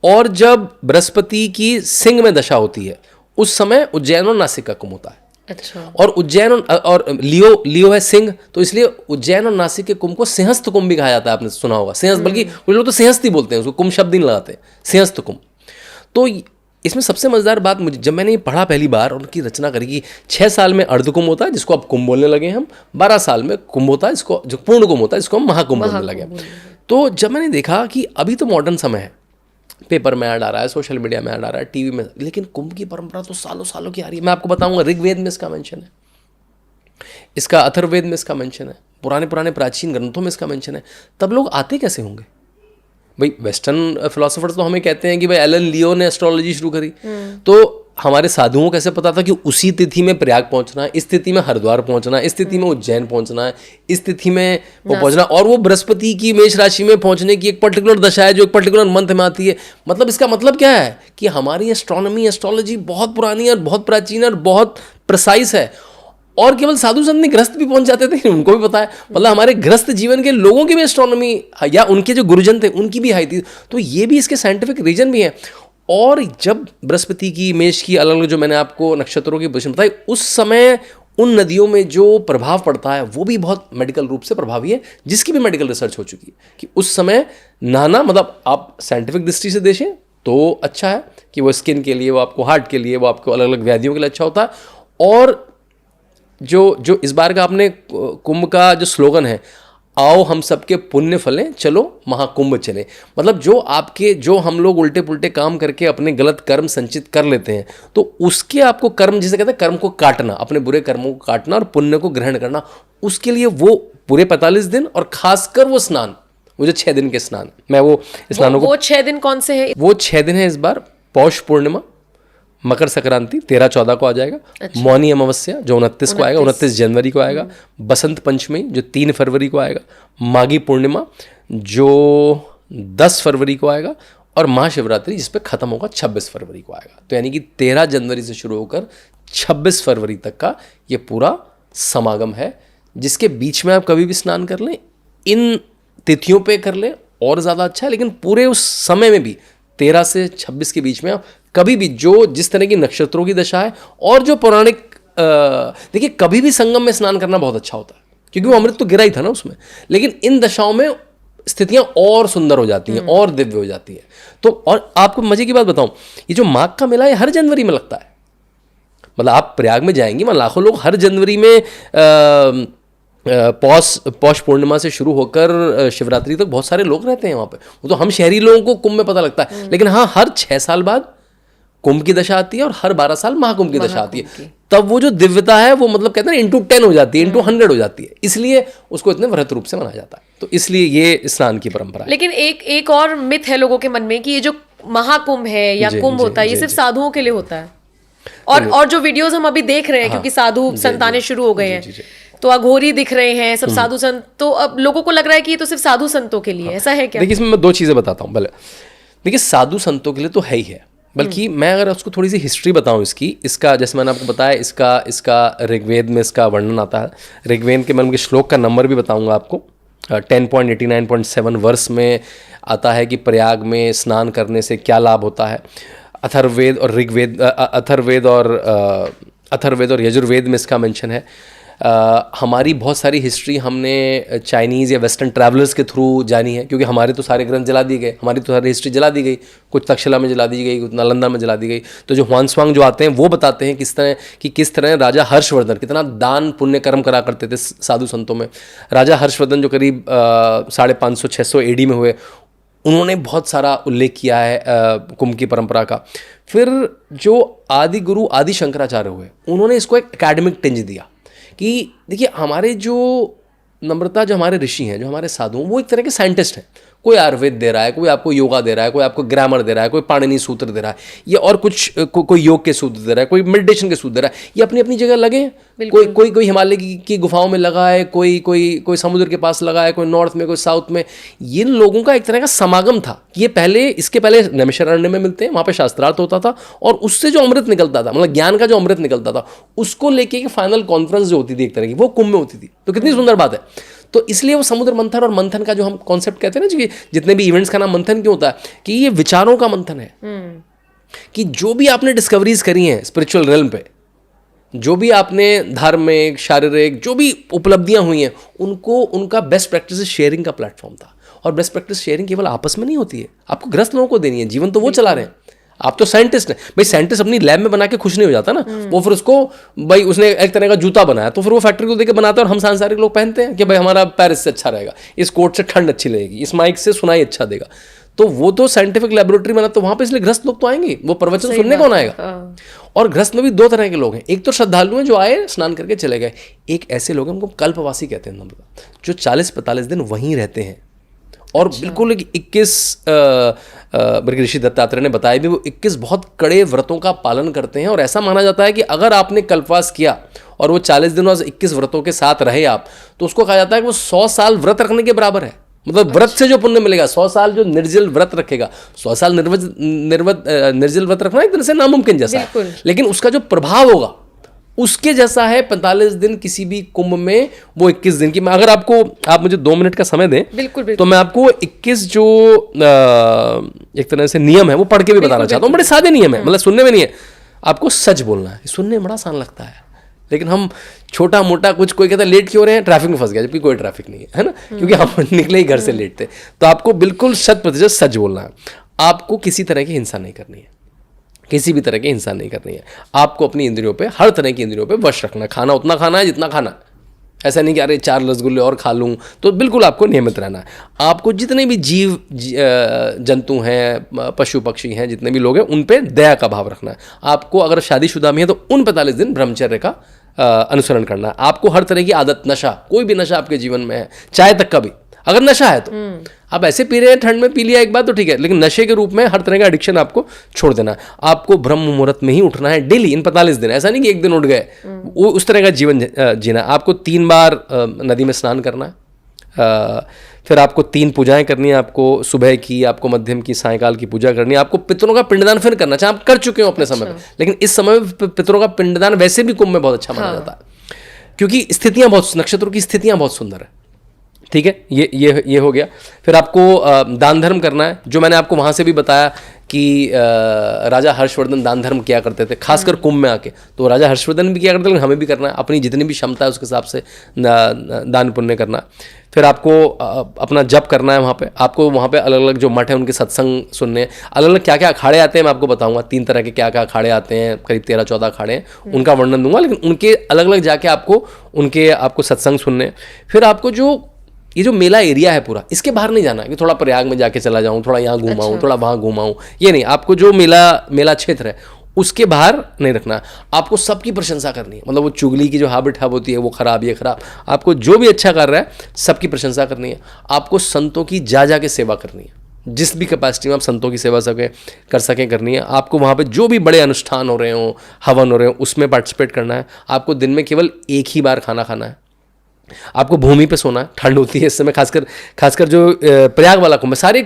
और जब बृहस्पति की सिंह में दशा होती है, उस समय उज्जैन और नासिक का कुंभ होता है। अच्छा। और उज्जैन और लियो है सिंह, तो इसलिए उज्जैन और नासिक के कुंभ को सिंहस्थ कुंभ भी कहा जाता है। आपने सुना होगा सिंहस्थ, बल्कि कुछ लोग तो सिंहस्थ ही बोलते हैं उसको, कुंभ शब्द ही नहीं लगाते, सिंहस्थ कुंभ। तो इसमें सबसे मजेदार बात मुझे, जब मैंने ये पढ़ा पहली बार, उनकी रचना करी कि 6 साल में अर्ध कुंभ होता है जिसको अब कुंभ बोलने लगे हम, 12 साल में कुंभ होता है इसको, जो पूर्ण कुंभ होता है इसको हम महाकुंभ बोलने लगे। तो जब मैंने देखा कि अभी तो मॉडर्न समय है, पेपर में ऐड आ रहा है, सोशल मीडिया में ऐड आ रहा है, टीवी में, लेकिन कुंभ की परंपरा तो सालों सालों की आ रही है। मैं आपको बताऊंगा, ऋग्वेद में इसका मेंशन है, इसका अथर्ववेद में इसका मेंशन है, पुराने प्राचीन ग्रंथों में इसका मेंशन है। तब लोग आते कैसे होंगे भाई? वेस्टर्न फिलोसोफर्स तो हमें कहते हैं कि भाई एलन लियो ने एस्ट्रोलॉजी शुरू करी, तो हमारे साधुओं को कैसे पता था कि उसी तिथि में प्रयाग पहुंचना है, इस तिथि में हरिद्वार पहुंचना है, इस तिथि में उज्जैन पहुंचना है, इस तिथि में वो पहुंचना, और वो बृहस्पति की मेष राशि में पहुंचने की एक पर्टिकुलर दशा है जो एक पर्टिकुलर मंथ में आती है। मतलब इसका मतलब क्या है कि हमारी एस्ट्रोनॉमी बहुत पुरानी और बहुत प्राचीन और बहुत प्रिसाइज है। और केवल साधु संत नहीं, गृहस्थ भी पहुंच जाते थे, उनको भी पता है। मतलब हमारे गृहस्थ जीवन के लोगों की भी एस्ट्रोनॉमी, या उनके जो गुरुजन थे उनकी भी हाई थी। तो ये भी इसके साइंटिफिक रीजन भी है। और जब बृहस्पति की, मेष की, अलग अलग जो मैंने आपको नक्षत्रों की पोजीशन बताई, उस समय उन नदियों में जो प्रभाव पड़ता है वो भी बहुत मेडिकल रूप से प्रभावी है, जिसकी भी मेडिकल रिसर्च हो चुकी है कि उस समय नहाना, मतलब आप साइंटिफिक दृष्टि से देखें तो अच्छा है कि वो स्किन के लिए, वो आपको हार्ट के लिए, वो आपको अलग अलग व्याधियों के लिए अच्छा होता है। और जो इस बार का आपने कुंभ का जो स्लोगन है, आओ हम सबके पुण्य फलें, चलो महाकुंभ चले, मतलब जो हम लोग उल्टे पुल्टे काम करके अपने गलत कर्म संचित कर लेते हैं, तो उसके आपको कर्म, जिसे कहते हैं कर्म को काटना, अपने बुरे कर्मों को काटना और पुण्य को ग्रहण करना, उसके लिए वो पूरे 45 दिन और खासकर वो स्नान, वो जो 6 दिन के स्नान, मैं वो स्नानों को, वो 6 दिन कौन से हैं? वो 6 दिन है इस बार। पौष पूर्णिमा, मकर संक्रांति 13-14 को आ जाएगा, मौनी अमावस्या जो 29 को आएगा, 29 जनवरी को आएगा, बसंत पंचमी जो 3 फरवरी को आएगा, माघी पूर्णिमा जो 10 फरवरी को आएगा, और महाशिवरात्रि जिस पे खत्म होगा 26 फरवरी को आएगा। तो यानी कि 13 जनवरी से शुरू होकर 26 फरवरी तक का ये पूरा समागम है, जिसके बीच में आप कभी भी स्नान कर लें, इन तिथियों पे कर लें और ज़्यादा अच्छा है। लेकिन पूरे उस समय में भी 13 से 26 के बीच में आप कभी भी जिस तरह की नक्षत्रों की दशा है और जो पौराणिक, देखिए कभी भी संगम में स्नान करना बहुत अच्छा होता है, क्योंकि वो अमृत तो गिरा ही था ना उसमें, लेकिन इन दशाओं में स्थितियां और सुंदर हो जाती हैं और दिव्य हो जाती हैं। तो और आपको मजे की बात बताऊं, ये जो माघ का मेला है हर जनवरी में लगता है, मतलब आप प्रयाग में जाएंगे वहाँ लाखों लोग हर जनवरी में पौष पूर्णिमा से शुरू होकर शिवरात्रि तक बहुत सारे लोग रहते हैं वहाँ पे। वो तो हम शहरी लोगों को कुंभ में पता लगता है, लेकिन हाँ हर 6 साल बाद कुंभ की दशा आती है और हर 12 साल महाकुंभ की दशा आती है। तब वो जो दिव्यता है वो मतलब कहते हैं इंटू 10 हो जाती है, इंटू 100 हो जाती है, इसलिए उसको इतने व्रत रूप से मनाया जाता है। तो इसलिए ये स्नान की परंपरा है। लेकिन एक और मिथ है लोगों के मन में कि ये जो महाकुंभ है या कुंभ होता है ये सिर्फ साधुओं के लिए होता है, और जो वीडियोस हम अभी देख रहे हैं, क्योंकि साधु संत आने शुरू हो गए हैं, तो अघोरी दिख रहे हैं सब साधु संत, तो अब लोगों को लग रहा है कि ये तो सिर्फ साधु संतों के लिए, ऐसा है क्या? देखिए इसमें मैं 2 चीजें बताता हूँ। भले देखिए साधु संतों के लिए तो है ही है, बल्कि मैं अगर उसको थोड़ी सी हिस्ट्री बताऊं इसका जैसे मैंने आपको बताया, इसका ऋग्वेद में इसका वर्णन आता है। ऋग्वेद के मैं उनके श्लोक का नंबर भी बताऊंगा आपको, 10.89.7 वर्ष में आता है कि प्रयाग में स्नान करने से क्या लाभ होता है। अथर्ववेद और ऋग्वेद, अथर्ववेद और यजुर्वेद में इसका मेंशन है। हमारी बहुत सारी हिस्ट्री हमने चाइनीज़ या वेस्टर्न ट्रैवलर्स के थ्रू जानी है, क्योंकि हमारे तो सारे ग्रंथ जला दिए गए, हमारी तो सारी हिस्ट्री जला दी गई, कुछ तक्षशिला में जला दी गई, कुछ नालंदा में जला दी गई। तो जो ह्वानस्वांग जो आते हैं वो बताते हैं किस तरह राजा हर्षवर्धन कितना दान पुण्य कर्म करा करते थे साधु संतों में। राजा हर्षवर्धन जो करीब 550-600 AD में हुए, उन्होंने बहुत सारा उल्लेख किया है कुंभ की परंपरा का। फिर जो आदि गुरु आदि शंकराचार्य हुए, उन्होंने इसको एक एकेडमिक टिंज दिया कि देखिए हमारे जो नम्रता, जो हमारे ऋषि हैं, जो हमारे साधु, वो एक तरह के साइंटिस्ट हैं। कोई आयुर्वेद दे रहा है, कोई आपको योगा दे रहा है, कोई आपको ग्रामर दे रहा है, कोई पाणिनि सूत्र दे रहा है, ये और कुछ कोई योग के सूत्र दे रहा है, कोई मेडिटेशन के सूत्र दे रहा है। ये अपनी अपनी जगह लगे हैं। कोई हिमालय की गुफाओं में लगा है, कोई समुद्र के पास लगा है, कोई नॉर्थ में, कोई साउथ में। ये लोगों का एक तरह का समागम था। ये इसके पहले नैमिषारण्य में मिलते हैं, वहाँ पर शास्त्रार्थ होता था, और उससे जो अमृत निकलता था, मतलब ज्ञान का जो अमृत निकलता था, उसको लेके फाइनल कॉन्फ्रेंस जो होती थी एक तरह की, वो कुंभ में होती थी। तो कितनी सुंदर बात है। तो इसलिए वो समुद्र मंथन और मंथन का जो हम कॉन्सेप्ट कहते हैं ना, कि जितने भी इवेंट्स का नाम मंथन क्यों होता है, कि ये विचारों का मंथन है। कि जो भी आपने डिस्कवरीज करी हैं स्पिरिचुअल रेल्म पे, जो भी आपने धार्मिक, शारीरिक, जो भी उपलब्धियां हुई हैं, उनका बेस्ट प्रैक्टिस शेयरिंग का प्लेटफॉर्म था। और बेस्ट प्रैक्टिस शेयरिंग केवल आपस में नहीं होती है, आपको ग्रस्त लोगों को देनी है। जीवन तो वो चला रहे हैं, आप तो साइंटिस्ट हैं भाई। साइंटिस्ट अपनी लैब में बना के खुश नहीं हो जाता ना, वो फिर उसको भाई उसने एक तरह का जूता बनाया तो फिर वो फैक्ट्री को देके बनाता है, और हम सांसारिक लोग पहनते हैं कि भाई हमारा पैर इससे अच्छा रहेगा, इस कोट से ठंड अच्छी लगेगी, इस माइक से सुनाई अच्छा देगा। तो वो तो साइंटिफिक लेबोरेटरी बना, तो वहां पे इसलिए ग्रस्त लोग तो आएंगे, वो प्रवचन सुनने कौन आएगा। और ग्रस्त में भी 2 तरह के लोग हैं। एक तो श्रद्धालु हैं जो आए स्नान करके चले गए, एक ऐसे लोग हैं उनको कल्पवासी कहते हैं, जो 40-45 दिन वहीं रहते हैं। और बिल्कुल 21 ऋषि दत्तात्रेय ने बताया भी, वो 21 बहुत कड़े व्रतों का पालन करते हैं। और ऐसा माना जाता है कि अगर आपने कल्पवास किया और वो 40 दिन और 21 व्रतों के साथ रहे आप, तो उसको कहा जाता है कि वो 100 साल व्रत रखने के बराबर है। मतलब व्रत से जो पुण्य मिलेगा, 100 साल जो निर्जल व्रत रखेगा, 100 साल निर्जल व्रत रखना एक तरह से नामुमकिन जैसा है, लेकिन उसका जो प्रभाव होगा उसके जैसा है 45 दिन किसी भी कुंभ में, वो 21 दिन की। मैं अगर आप मुझे 2 मिनट का समय दें, बिल्कुल। तो मैं आपको 21 जो एक तरह से नियम है वो पढ़ के भी बताना चाहता हूँ। बड़े सादे नियम है, मतलब सुनने में नहीं है, आपको सच बोलना है। सुनने में बड़ा आसान लगता है, लेकिन हम छोटा मोटा कुछ, कोई कहता है लेट क्यों रहे हैं, ट्रैफिक में फंस गया, जबकि कोई ट्रैफिक नहीं है ना, क्योंकि हम निकले ही घर से लेट थे। तो आपको बिल्कुल 100% सच बोलना है। आपको किसी तरह की हिंसा नहीं करनी है, किसी भी तरह की हिंसा नहीं करनी है। आपको अपनी इंद्रियों पे, हर तरह की इंद्रियों पे वश रखना है। खाना उतना खाना है जितना खाना है, ऐसा नहीं कि अरे 4 रसगुल्ले और खा लूँ, तो बिल्कुल आपको नियमित रहना है। आपको जितने भी जंतु हैं, पशु पक्षी हैं, जितने भी लोग हैं, उन पे दया का भाव रखना है। आपको अगर शादीशुदा में है तो उन 45 दिन ब्रह्मचर्य का अनुसरण करना है। आपको हर तरह की आदत, नशा, कोई भी नशा आपके जीवन में है, चाय तक का भी, अगर नशा है तो आप ऐसे पी रहे हैं, ठंड में पी लिया एक बार तो ठीक है, लेकिन नशे के रूप में हर तरह का एडिक्शन आपको छोड़ देना है। आपको ब्रह्म मुहूर्त में ही उठना है डेली, इन 45 दिन। ऐसा नहीं कि एक दिन उठ गए, वो उस तरह का जीवन जीना। आपको 3 बार नदी में स्नान करना है, फिर आपको 3 पूजाएं करनी है। आपको सुबह की, आपको मध्यम की, सायकाल की पूजा करनी है। आपको पितरों का पिंडदान फिर करना, चाहे आप कर चुके हो अपने समय में, लेकिन इस समय में पितरों का पिंडदान वैसे भी कुंभ में बहुत अच्छा माना जाता है, क्योंकि स्थितियां बहुत, नक्षत्रों की स्थितियां बहुत सुंदर है। ठीक है, ये हो गया। फिर आपको दान धर्म करना है, जो मैंने आपको वहाँ से भी बताया कि राजा हर्षवर्धन दान धर्म किया करते थे, खासकर कुंभ में आके। तो राजा हर्षवर्धन भी किया करते थे, लेकिन हमें भी करना है, अपनी जितनी भी क्षमता है उसके हिसाब से दान पुण्य करना। फिर आपको अपना जप करना है वहाँ पे। आपको वहाँ पे अलग अलग जो मठ है उनके सत्संग सुनने, अलग अलग क्या क्या अखाड़े आते हैं मैं आपको बताऊंगा। 3 तरह के क्या क्या अखाड़े आते हैं, करीब 13-14 अखाड़े हैं, उनका वर्णन दूंगा, लेकिन उनके अलग अलग जाके आपको सत्संग सुनने। फिर आपको ये जो मेला एरिया है पूरा, इसके बाहर नहीं जाना है कि थोड़ा प्रयाग में जाके चला जाऊं, थोड़ा यहाँ घुमाऊं, थोड़ा वहाँ घुमाऊं, ये नहीं। आपको जो मेला क्षेत्र है उसके बाहर नहीं रखना। आपको सबकी प्रशंसा करनी है, मतलब वो चुगली की जो हैबिट होती है, वो खराब, ये खराब। आपको जो भी अच्छा कर रहा है सबकी प्रशंसा करनी है। आपको संतों की जा के सेवा करनी है, जिस भी कैपेसिटी में आप संतों की सेवा कर सकें करनी है। आपको वहाँ पे जो भी बड़े अनुष्ठान हो रहे हों, हवन हो रहे हों, उसमें पार्टिसिपेट करना है। आपको दिन में केवल एक ही बार खाना खाना है। आपको भूमि पे सोना है, ठंड होती है इस समय, खासकर जो प्रयाग वाला कुंभ, सारे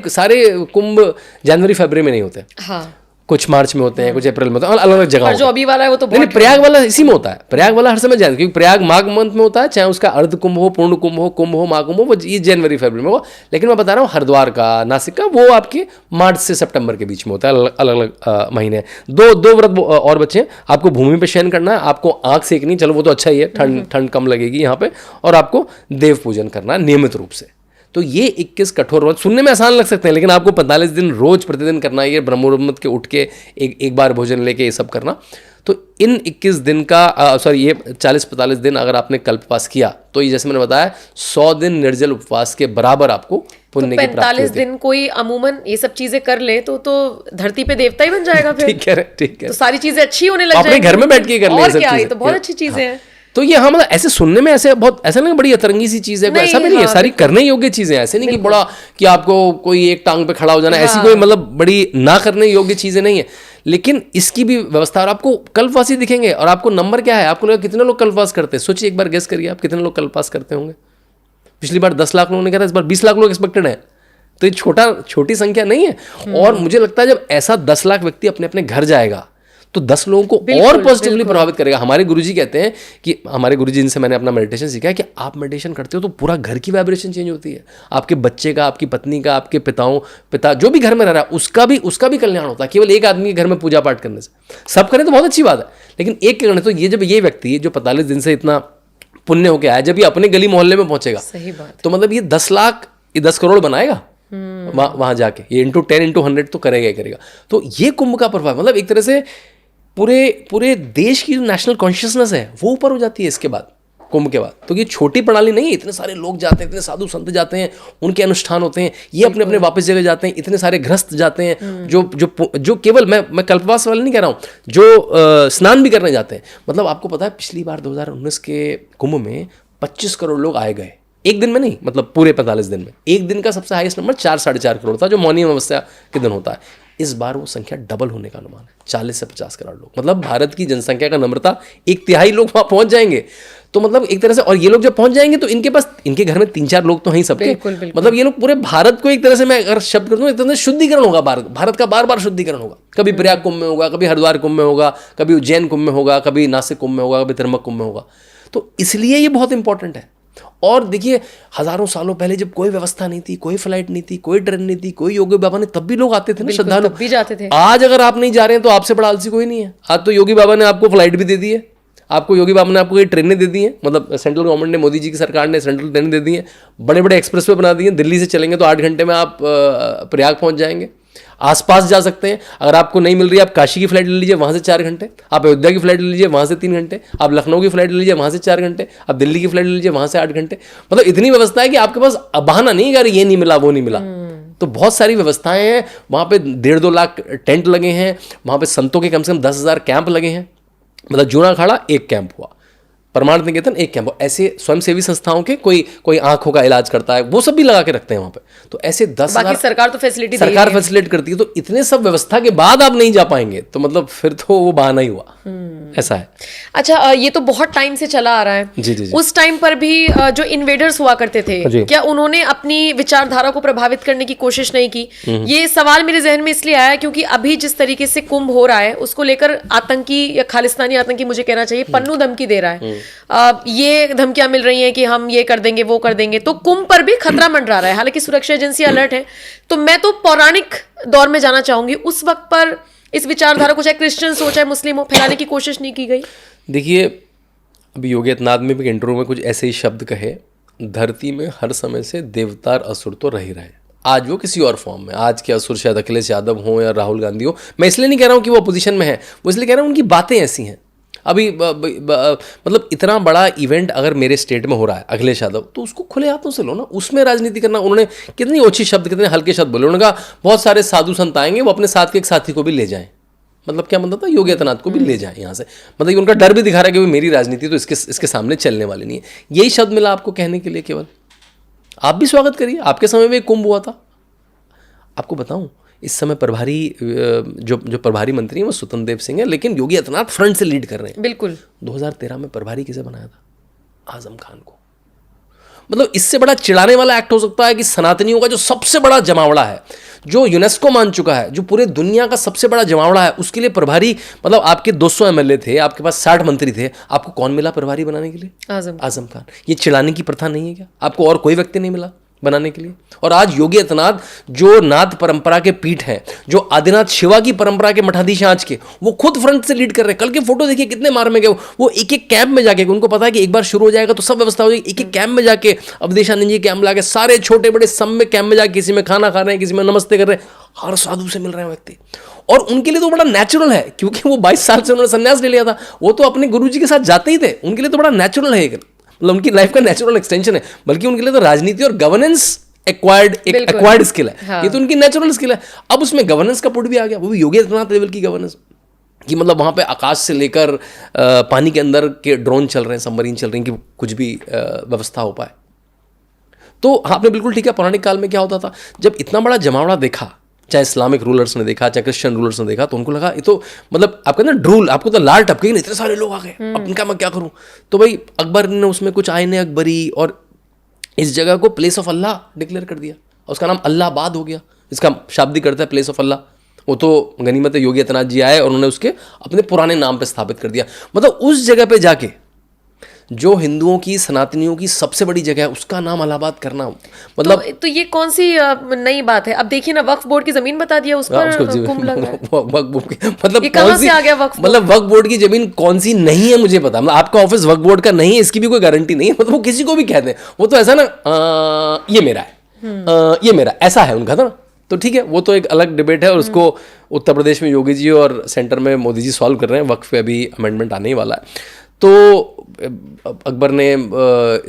कुंभ जनवरी फरवरी में नहीं होते। हाँ, कुछ मार्च में होते हैं, कुछ अप्रैल में होते हैं, अलग अलग जगह। और जो अभी वाला है वो तो नहीं, प्रयाग वाला इसी में होता है। प्रयाग वाला हर समय जानते, क्योंकि प्रयाग माघ मंथ में होता है, चाहे उसका अर्ध कुंभ हो, पूर्ण कुंभ हो, महाकुंभ हो, वो ये जनवरी फरवरी में हो। लेकिन मैं बता रहा हूँ हरिद्वार का, नासिक का, वो आपके मार्च से सितंबर के बीच में होता है, अलग अलग महीने। दो व्रत और बचे हैं। आपको भूमि पे शयन करना है, आपको आँख सेकनी, चलो वो तो अच्छा ही है, ठंड कम लगेगी यहाँ पे, और आपको देव पूजन करना है नियमित रूप से। तो ये 21 कठोर व्रत सुनने में आसान लग सकते हैं, लेकिन आपको 45 दिन रोज प्रतिदिन करना है। ये ब्रह्म मुहूर्त के उठ के एक बार भोजन लेके ये सब करना। तो इन 21 दिन का ये 40-45 दिन अगर आपने कल्पवास किया, तो ये जैसे मैंने बताया 100 दिन निर्जल उपवास के बराबर आपको पुण्य की प्राप्ति होती है। 45 दिन कोई अमूमन ये सब चीजें कर ले तो धरती पे देवता ही बन जाएगा फिर। ठीक है, तो सारी चीजें अच्छी होने लग जाएंगी, अपने घर में बैठ के कर ले, और क्या, ये तो बहुत अच्छी चीजें हैं। तो ये मतलब ऐसे सुनने में ऐसे बहुत ऐसा नहीं बड़ी अतरंगी सी चीज़ है, कोई ऐसा भी नहीं है, सारी करने योग्य चीज़ें हैं। ऐसे नहीं कि बड़ा कि आपको कोई एक टांग पे खड़ा हो जाना, ऐसी कोई मतलब बड़ी ना करने योग्य चीज़ें नहीं है। लेकिन इसकी भी व्यवस्था, और आपको कल्पवासी दिखेंगे। और आपको नंबर क्या है, आपको लगा कितने लोग कल्पवास करते हैं, सोचिए एक बार गेस करिए आप कितने लोग कल्पवास करते होंगे। पिछली बार 10 लाख लोगों ने कहा था, इस बार 20 लाख लोग एक्सपेक्टेड है। तो ये छोटी संख्या नहीं है। और मुझे लगता है जब ऐसा 10 लाख व्यक्ति अपने अपने घर जाएगा तो 10 लोगों को और पॉजिटिवली प्रभावित करेगा। हमारे गुरुजी कहते हैं कि, हमारे गुरुजी जिनसे मैंने अपना मेडिटेशन सीखा है, कि आप मेडिटेशन करते हो तो पूरा घर की वाइब्रेशन चेंज होती है। आपके बच्चे का, आपकी पत्नी का, आपके पिता जो भी घर में रह रहा है उसका भी कल्याण होता है, केवल एक आदमी के घर में पूजा पाठ करने से। सब करें तो बहुत अच्छी बात है, लेकिन एक के करने। तो ये जब ये व्यक्ति जो 45 दिन से इतना पुण्य होकर आया, जब ये अपने गली मोहल्ले में पहुंचेगा, सही बात, तो मतलब ये 10 लाख, ये 10 करोड़ बनाएगा वहां जाके। ये इंटू 10 इंटू 100 तो करेगा ही करेगा। तो ये कुंभ का प्रभाव, मतलब एक तरह से पूरे देश की जो नेशनल कॉन्शियसनेस है वो ऊपर हो जाती है इसके बाद, कुंभ के बाद। तो ये छोटी प्रणाली नहीं है, इतने सारे लोग जाते हैं, इतने साधु संत जाते हैं, उनके अनुष्ठान होते हैं, ये अपने अपने वापस जगह जाते हैं, इतने सारे गृहस्थ जाते हैं जो केवल मैं कल्पवास वाले नहीं कह रहा हूँ, जो स्नान भी करने जाते हैं। मतलब आपको पता है पिछली बार 2019 के कुंभ में 25 करोड़ लोग आए गए, एक दिन में नहीं, मतलब पूरे 45 दिन में। एक दिन का सबसे हाईएस्ट नंबर 4-4.5 करोड़ था, जो मौनी अमावस्या के दिन होता है। इस बार वो संख्या डबल होने का अनुमान है, 40 से 50 करोड़ लोग। मतलब भारत की जनसंख्या का नम्रता 1/3 लोग वहां पहुंच जाएंगे। तो मतलब एक तरह से, और ये लोग जब पहुंच जाएंगे तो इनके पास, इनके घर में 3-4 लोग तो हैं सबके। मतलब ये लोग पूरे भारत को एक तरह से, मैं अगर शब्द कर दूं, एक तरह से शुद्धिकरण होगा। भारत का बार शुद्धिकरण होगा। कभी प्रयाग कुंभ में होगा, कभी हरिद्वार कुंभ में होगा, कभी उज्जैन कुंभ में होगा, कभी नासिक कुंभ में होगा, कभी त्र्यंबक कुंभ में होगा। तो इसलिए ये बहुत इंपॉर्टेंट है। और देखिए, हजारों सालों पहले जब कोई व्यवस्था नहीं थी, कोई फ्लाइट नहीं थी, कोई ट्रेन नहीं थी, कोई योगी बाबा ने, तब भी लोग आते थे ना, श्रद्धालु भी जाते थे। आज अगर आप नहीं जा रहे हैं तो आपसे बड़ा आलसी कोई नहीं है। आज तो योगी बाबा ने आपको फ्लाइट भी दे दी है, आपको योगी बाबा ने आपको ये ट्रेनें दे दी हैं। मतलब सेंट्रल गवर्नमेंट ने, मोदी जी की सरकार ने सेंट्रल ट्रेन दे दी हैं, बड़े बड़े एक्सप्रेस वे बना दिए हैं। दिल्ली से चलेंगे तो 8 घंटे में आप प्रयाग पहुंच जाएंगे। आसपास जा सकते हैं, अगर आपको नहीं मिल रही है आप काशी की फ्लाइट ले लीजिए, वहाँ से 4 घंटे, आप अयोध्या की फ्लाइट ले लीजिए, वहाँ से 3 घंटे, आप लखनऊ की फ्लाइट ले लीजिए, वहाँ से 4 घंटे, आप दिल्ली की फ्लाइट ले लीजिए, वहाँ से 8 घंटे। मतलब इतनी व्यवस्था है कि आपके पास बहाना नहीं है यार ये नहीं मिला वो नहीं मिला। तो बहुत सारी व्यवस्थाएं हैं वहाँ पे, 1.5-2 लाख टेंट लगे हैं वहाँ पे, संतों के कम से कम 10,000 कैंप लगे हैं। मतलब जूना अखाड़ा एक कैंप हुआ, परमार्थ निकेतन एक कैंप, ऐसे स्वयंसेवी संस्थाओं के कोई आंखों का इलाज करता है वो सब भी लगा के रखते हैं वहाँ पे। तो ऐसे 10,000 सरकार तो फैसिलिटी सरकार फैसिलिटेट करती है। तो इतने सब व्यवस्था के बाद आप नहीं जा पाएंगे तो मतलब फिर तो वो बहाना ही हुआ। ऐसा है। अच्छा, ये तो बहुत टाइम से चला आ रहा है। जी जी जी। उस टाइम पर भी जो इन्वेडर्स हुआ करते थे, क्या उन्होंने अपनी विचारधारा को प्रभावित करने की कोशिश नहीं की? ये सवाल मेरे जहन में इसलिए आया क्योंकि अभी जिस तरीके से कुंभ हो रहा है उसको लेकर आतंकी या खालिस्तानी आतंकी मुझे कहना चाहिए, पन्नू धमकी दे रहा है। ये धमकियां मिल रही हैं कि हम ये कर देंगे वो कर देंगे, तो कुंभ पर भी खतरा मंडरा रहा है। हालांकि सुरक्षा एजेंसी अलर्ट है। तो मैं तो पौराणिक दौर में जाना चाहूंगी, उस वक्त पर इस विचारधारा को चाहे क्रिश्चियंस हो चाहे मुस्लिम हो फैलाने की कोशिश नहीं की गई। देखिए, अभी योगी आदित्यनाथ में भी इंटरव्यू में कुछ ऐसे ही शब्द कहे, धरती में हर समय से देवता और असुर तो रह ही रहे। आज वो किसी और फॉर्म में, आज के असुर शायद अखिलेश यादव हो या राहुल गांधी हो। मैं इसलिए नहीं कह रहा हूँ कि वो अपोजिशन में है, वो इसलिए कह रहा हूँ उनकी बातें ऐसी हैं। अभी मतलब इतना बड़ा इवेंट अगर मेरे स्टेट में हो रहा है अखिलेश यादव, तो उसको खुले हाथों से लो ना, उसमें राजनीति करना। उन्होंने कितनी ओछी शब्द, कितने हल्के शब्द बोले। उन्होंने कहा बहुत सारे साधु संत आएंगे, वो अपने साथ के एक साथी को भी ले जाएं। मतलब क्या मतलब था, योगी आदित्यनाथ को भी ले जाएं यहाँ से। मतलब उनका डर भी दिखा रहा है कि मेरी राजनीति तो इसके सामने चलने वाली नहीं है। यही शब्द मिला आपको कहने के लिए केवल। आप भी स्वागत करिए, आपके समय में कुंभ हुआ था। आपको बताऊं, इस समय प्रभारी जो प्रभारी मंत्री हैं वो स्वतंत्र देव सिंह है, लेकिन योगी आदित्यनाथ फ्रंट से लीड कर रहे हैं। बिल्कुल। 2013 में प्रभारी किसे बनाया था? आजम खान को। मतलब इससे बड़ा चिढ़ाने वाला एक्ट हो सकता है कि सनातनियों का जो सबसे बड़ा जमावड़ा है, जो यूनेस्को मान चुका है, जो पूरे दुनिया का सबसे बड़ा जमावड़ा है, उसके लिए प्रभारी, मतलब आपके 200 एमएलए थे, आपके पास 60 मंत्री थे, आपको कौन मिला प्रभारी बनाने के लिए? आजम खान। ये चिढ़ाने की प्रथा नहीं है क्या? आपको और कोई व्यक्ति नहीं मिला बनाने के लिए? और आज योगी आदित्यनाथ जो नाथ परंपरा के पीठ हैं, जो आदिनाथ शिवा की परंपरा के मठाधीश आज के, वो खुद फ्रंट से लीड कर रहे हैं। कल के फोटो देखिए कितने मार में गए वो एक एक कैंप में जाके, उनको पता है कि एक बार शुरू हो जाएगा तो सब व्यवस्था हो जाएगी। एक एक कैंप में जाके, अवधेशानंद जी कैंप लाके, सारे छोटे बड़े सब में कैंप में जाके, किसी में खाना खा रहे हैं, किसी में नमस्ते कर रहे हैं, हर साधु से मिल रहे हैं व्यक्ति। और उनके लिए तो बड़ा नेचुरल है, क्योंकि वो 22 साल से उन्होंने संन्यास ले लिया था, वो तो अपने गुरु जी के साथ जाते ही थे। उनके लिए तो बड़ा नेचुरल है, मतलब उनकी लाइफ का नेचुरल एक्सटेंशन है। बल्कि उनके लिए तो राजनीति और गवर्नेंस एक्वायर्ड स्किल है। हाँ। ये तो उनकी नेचुरल स्किल है। अब उसमें गवर्नेंस का पुट भी आ गया, वो भी योगी आदित्यनाथ लेवल की गवर्नेंस, कि मतलब वहाँ पे आकाश से लेकर पानी के अंदर के ड्रोन चल रहे हैं, सबमरीन चल रही हैं, कि कुछ भी व्यवस्था हो पाए। तो आपने बिल्कुल ठीक है, पौराणिक काल में क्या होता था, जब इतना बड़ा जमावड़ा देखा, चाहे इस्लामिक रूलर्स ने देखा, चाहे क्रिश्चियन रूलर्स ने देखा, तो उनको लगा ये तो मतलब आपका ना ड्रूल, आपको तो लाल टपके, इतने सारे लोग आ गए, अब इनका मैं क्या करूँ? तो भाई अकबर ने उसमें कुछ आईने अकबरी और इस जगह को प्लेस ऑफ अल्लाह डिक्लेयर कर दिया, और उसका नाम अल्लाहबाद हो गया। इसका शाब्दिक अर्थ है प्लेस ऑफ अल्लाह। वो तो गनीमत योगी आदित्यनाथ जी आए और उन्होंने उसके अपने पुराने नाम पे स्थापित कर दिया। मतलब उस जगह पे जाके जो हिंदुओं की, सनातनियों की सबसे बड़ी जगह है, उसका नाम इलाहाबाद करना, मतलब तो ये कौन सी नई बात है? अब देखिए ना, वक्फ बोर्ड की जमीन बता दिया, उस पर कुंभ लग रहा है। वक्फ बोर्ड की, मतलब कहां से आ गया वक्फ? मतलब वक्फ बोर्ड की जमीन कौन सी नहीं है मुझे पता, मतलब आपका ऑफिस वक्फ बोर्ड का नहीं है इसकी भी कोई गारंटी नहीं है। मतलब वो किसी को भी कहते हैं, वो तो ऐसा ना ये मेरा है, ये मेरा, ऐसा है उनका था ना। तो ठीक है, वो तो एक अलग डिबेट है, और उसको उत्तर प्रदेश में योगी जी और सेंटर में मोदी जी सॉल्व कर रहे हैं। वक्फ पे अभी अमेंडमेंट आने ही वाला है। तो अकबर ने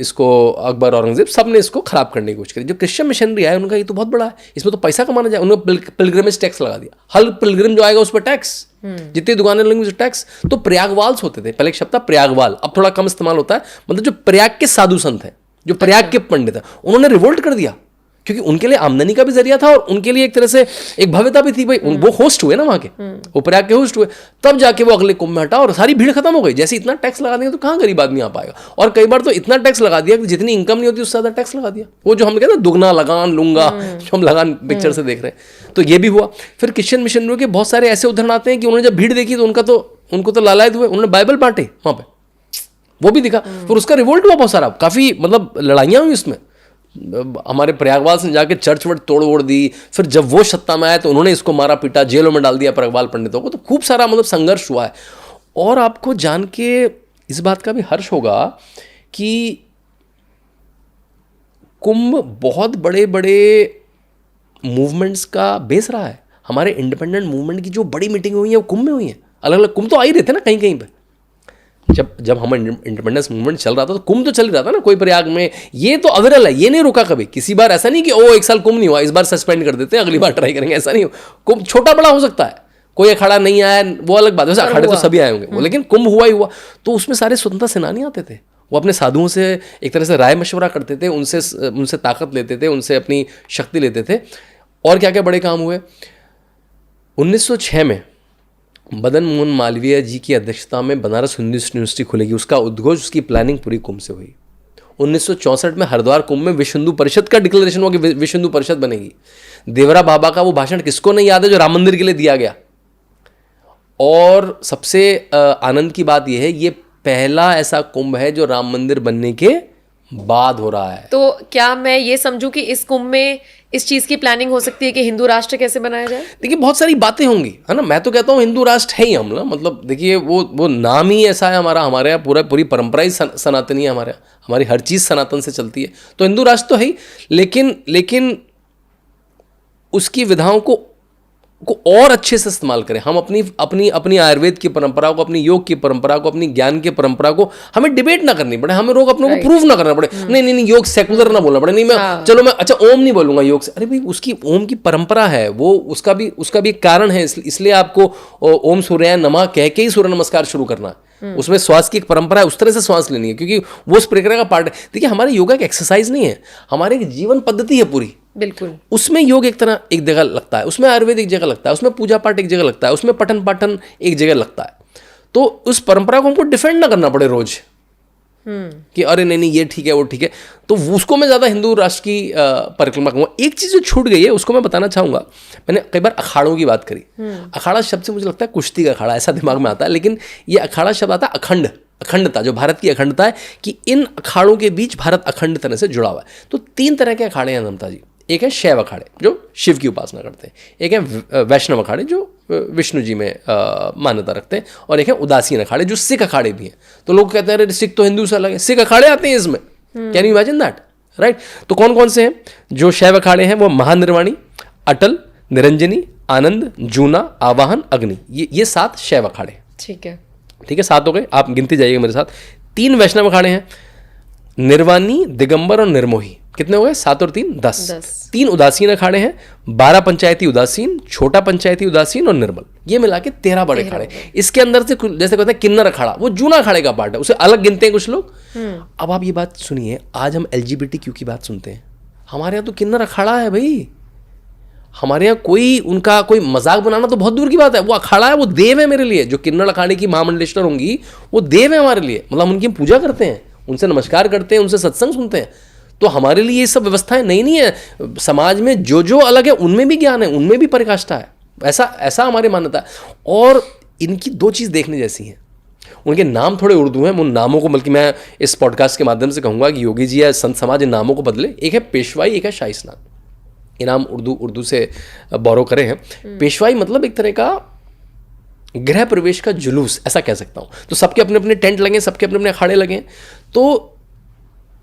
इसको, अकबर औरंगजेब सब ने इसको खराब करने की कोशिश करी। जो क्रिश्चियन मिशनरी आए उनका ये तो बहुत बड़ा है, इसमें तो पैसा कमाना जाए। उन्होंने पिलग्रिमेज टैक्स लगा दिया, हर पिलग्रिम जो आएगा उस पर टैक्स, जितनी दुकानें लगेंगी उस पर टैक्स। तो प्रयागवाल्स होते थे पहले, एक शब्द था प्रयागवाल, अब थोड़ा कम इस्तेमाल होता है। मतलब जो प्रयाग के साधु संत हैं, जो प्रयाग के पंडित हैं, उन्होंने रिवोल्ट कर दिया, क्योंकि उनके लिए आमदनी का भी जरिया था और उनके लिए एक तरह से एक भव्यता भी थी। भाई वो होस्ट हुए ना वहाँ के, वो प्रयाग के होस्ट हुए, तब जाके वो अगले कुंभ में हटा और सारी भीड़ खत्म हो गई। जैसे इतना टैक्स लगा देंगे तो कहाँ गरीब आदमी आ पाएगा। और कई बार तो इतना टैक्स लगा दिया कि जितनी इनकम नहीं होती उससे ज़्यादा टैक्स लगा दिया। वो जो हम कहते हैं दुगना लगान लूंगा, जो हम लगान पिक्चर से देख रहे हैं, तो ये भी हुआ। फिर क्रिश्चियन मिशनरियों के बहुत सारे ऐसे उदाहरण आते हैं कि उन्होंने जब भीड़ देखी तो उनको तो लालायत हुए, उन्होंने बाइबल बांटे वहाँ पे, वो भी दिखा। फिर उसका रिवोल्ट हुआ बहुत सारा, काफ़ी मतलब लड़ाइयाँ हुई उसमें। हमारे प्रयागवाल से जाके चर्च वर्च तोड़ ओड़ दी। फिर जब वो सत्ता में आए तो उन्होंने इसको मारा पीटा, जेलों में डाल दिया प्रयागवाल पंडितों को। तो खूब सारा मतलब संघर्ष हुआ है। और आपको जान के इस बात का भी हर्ष होगा कि कुंभ बहुत बड़े बड़े मूवमेंट्स का बेस रहा है। हमारे इंडिपेंडेंट मूवमेंट की जो बड़ी मीटिंग हुई है वो कुंभ में हुई है। अलग अलग कुंभ तो आ ही रहे थे ना कहीं कहीं पे। जब हम इंडिपेंडेंस मूवमेंट चल रहा था तो कुंभ तो चल रहा था ना, कोई प्रयाग में। ये तो अविरल है, ये नहीं रुका कभी। किसी बार ऐसा नहीं कि ओ एक साल कुंभ नहीं हुआ, इस बार सस्पेंड कर देते हैं, अगली बार ट्राई करेंगे, ऐसा नहीं हो। कुंभ छोटा बड़ा हो सकता है, कोई अखाड़ा नहीं आया वो अलग बात है, वैसे अखाड़े तो सभी आए होंगे वो, लेकिन कुंभ हुआ ही हुआ। तो उसमें सारे स्वतंत्रता सेनानी आते थे, वो अपने साधुओं से एक तरह से राय मशवरा करते थे, उनसे ताकत लेते थे, उनसे अपनी शक्ति लेते थे। और क्या क्या बड़े काम हुए। 1906 में मदन मोहन मालवीय जी की अध्यक्षता में बनारस हिंदू यूनिवर्सिटी खुलेगी, उसका उद्घोष, उसकी प्लानिंग पूरी कुंभ से हुई। 1964 में हरिद्वार कुंभ में विश्व हिंदू परिषद का डिक्लेरेशन हुआ कि विश्व हिंदू परिषद बनेगी। देवरा बाबा का वो भाषण किसको नहीं याद है जो राम मंदिर के लिए दिया गया। और सबसे आनंद की बात यह है, ये पहला ऐसा कुंभ है जो राम मंदिर बनने के बाद हो रहा है। तो क्या मैं ये समझूं कि इस कुंभ में इस चीज की प्लानिंग हो सकती है कि हिंदू राष्ट्र कैसे बनाया जाए? देखिए बहुत सारी बातें होंगी, है ना। मैं तो कहता हूँ हिंदू राष्ट्र है ही हम ना, मतलब देखिए वो नाम ही ऐसा है हमारा, हमारे यहाँ पूरी परंपरा ही सनातनी है, हमारी हर चीज़ सनातन से चलती है। तो हिंदू राष्ट्र तो है ही, लेकिन उसकी विधाओं को और अच्छे से इस्तेमाल करें। हम अपनी आयुर्वेद की परंपरा को, अपनी योग की परंपरा को, अपनी ज्ञान की परंपरा को हमें डिबेट ना करनी पड़े, हमें लोग अपनों को प्रूव ना करना पड़े। नहीं योग सेकुलर ना बोलना पड़े, नहीं मैं चलो मैं अच्छा ओम नहीं बोलूंगा योग से। अरे भाई उसकी ओम की परंपरा है, वो उसका भी एक कारण है, इसलिए आपको ओम सूर्याय नमः कह के ही सूर्य नमस्कार शुरू करना है। उसमें श्वास की एक परंपरा है, उस तरह से श्वास लेनी है, क्योंकि वो उस प्रक्रिया का पार्ट है। देखिए हमारे योगा एक एक्सरसाइज नहीं है, हमारी एक जीवन पद्धति है पूरी। बिल्कुल। उसमें योग एक जगह लगता है, उसमें आयुर्वेद एक जगह लगता है, उसमें पूजा पाठ एक जगह लगता है, उसमें पठन पाठन एक जगह लगता है। तो उस परंपरा को हमको डिफेंड ना करना पड़े रोज कि अरे नहीं ये ठीक है वो ठीक है। तो उसको मैं ज़्यादा हिंदू राष्ट्र की परिक्रमा कहूँगा। एक चीज़ जो छूट गई है उसको मैं बताना चाहूँगा। मैंने कई बार अखाड़ों की बात करी। अखाड़ा शब्द से मुझे लगता है कुश्ती का अखाड़ा ऐसा दिमाग में आता है, लेकिन ये अखाड़ा शब्द आता है अखंडता, जो भारत की अखंडता है कि इन अखाड़ों के बीच भारत अखंड तरह से जुड़ा हुआ है। तो 3 तरह के अखाड़े हैं नमता जी। एक है शैव अखाड़े जो शिव की उपासना करते हैं, एक है वैष्णव अखाड़े जो विष्णु जी में मान्यता रखते हैं, और एक है उदासीन अखाड़े जो सिख अखाड़े भी हैं। तो लोग कहते हैं अरे सिख तो हिंदू से अलग है, सिख अखाड़े आते हैं इसमें। Can you imagine that, right. तो कौन कौन से हैं जो शैव अखाड़े हैं? वो महानिर्वाणी, अटल, निरंजनी, आनंद, जूना, आवाहन, अग्नि, ये 7 शैव अखाड़े। ठीक है 7 हो गए, आप गिनती जाइएगा मेरे साथ। 3 वैष्णव अखाड़े हैं, निर्वाणी, दिगंबर और निर्मोही। कितने हो गए? 7 और 3 10। 3 उदासीन अखाड़े हैं, 12 पंचायती उदासीन, छोटा पंचायती उदासीन और निर्मल। ये मिला के 13 बड़े अखाड़े। इसके अंदर से जैसे कहते हैं किन्नर अखाड़ा, वो जूना अखाड़े का पार्ट है, उसे अलग गिनते हैं कुछ लोग। अब आप ये बात सुनिए, आज हम LGBTQ की बात सुनते हैं, हमारे यहाँ तो किन्नर अखाड़ा है भाई। हमारे यहाँ कोई मजाक बनाना तो बहुत दूर की बात है, वो अखाड़ा है, वो देव है मेरे लिए। जो किन्नर अखाड़े की महामंडलेश्वर होंगी वो देव है हमारे लिए, मतलब उनकी हम पूजा करते हैं, उनसे नमस्कार करते हैं, उनसे सत्संग सुनते हैं। तो हमारे लिए ये सब व्यवस्थाएं नहीं है। समाज में जो अलग है उनमें भी ज्ञान है, उनमें भी परिकाष्ठा है, ऐसा हमारी मान्यता है। और इनकी 2 चीज़ देखने जैसी हैं। उनके नाम थोड़े उर्दू हैं, उन नामों को, बल्कि मैं इस पॉडकास्ट के माध्यम से कहूँगा कि योगी जी या संत समाज इन नामों को बदले। एक है पेशवाई, एक है शाही स्नान। ये नाम उर्दू से बोरो करे हैं। पेशवाई मतलब एक तरह का गृह प्रवेश का जुलूस, ऐसा कह सकता हूँ। तो सबके अपने अपने टेंट लगे, सबके अपने अपने अखाड़े लगे। तो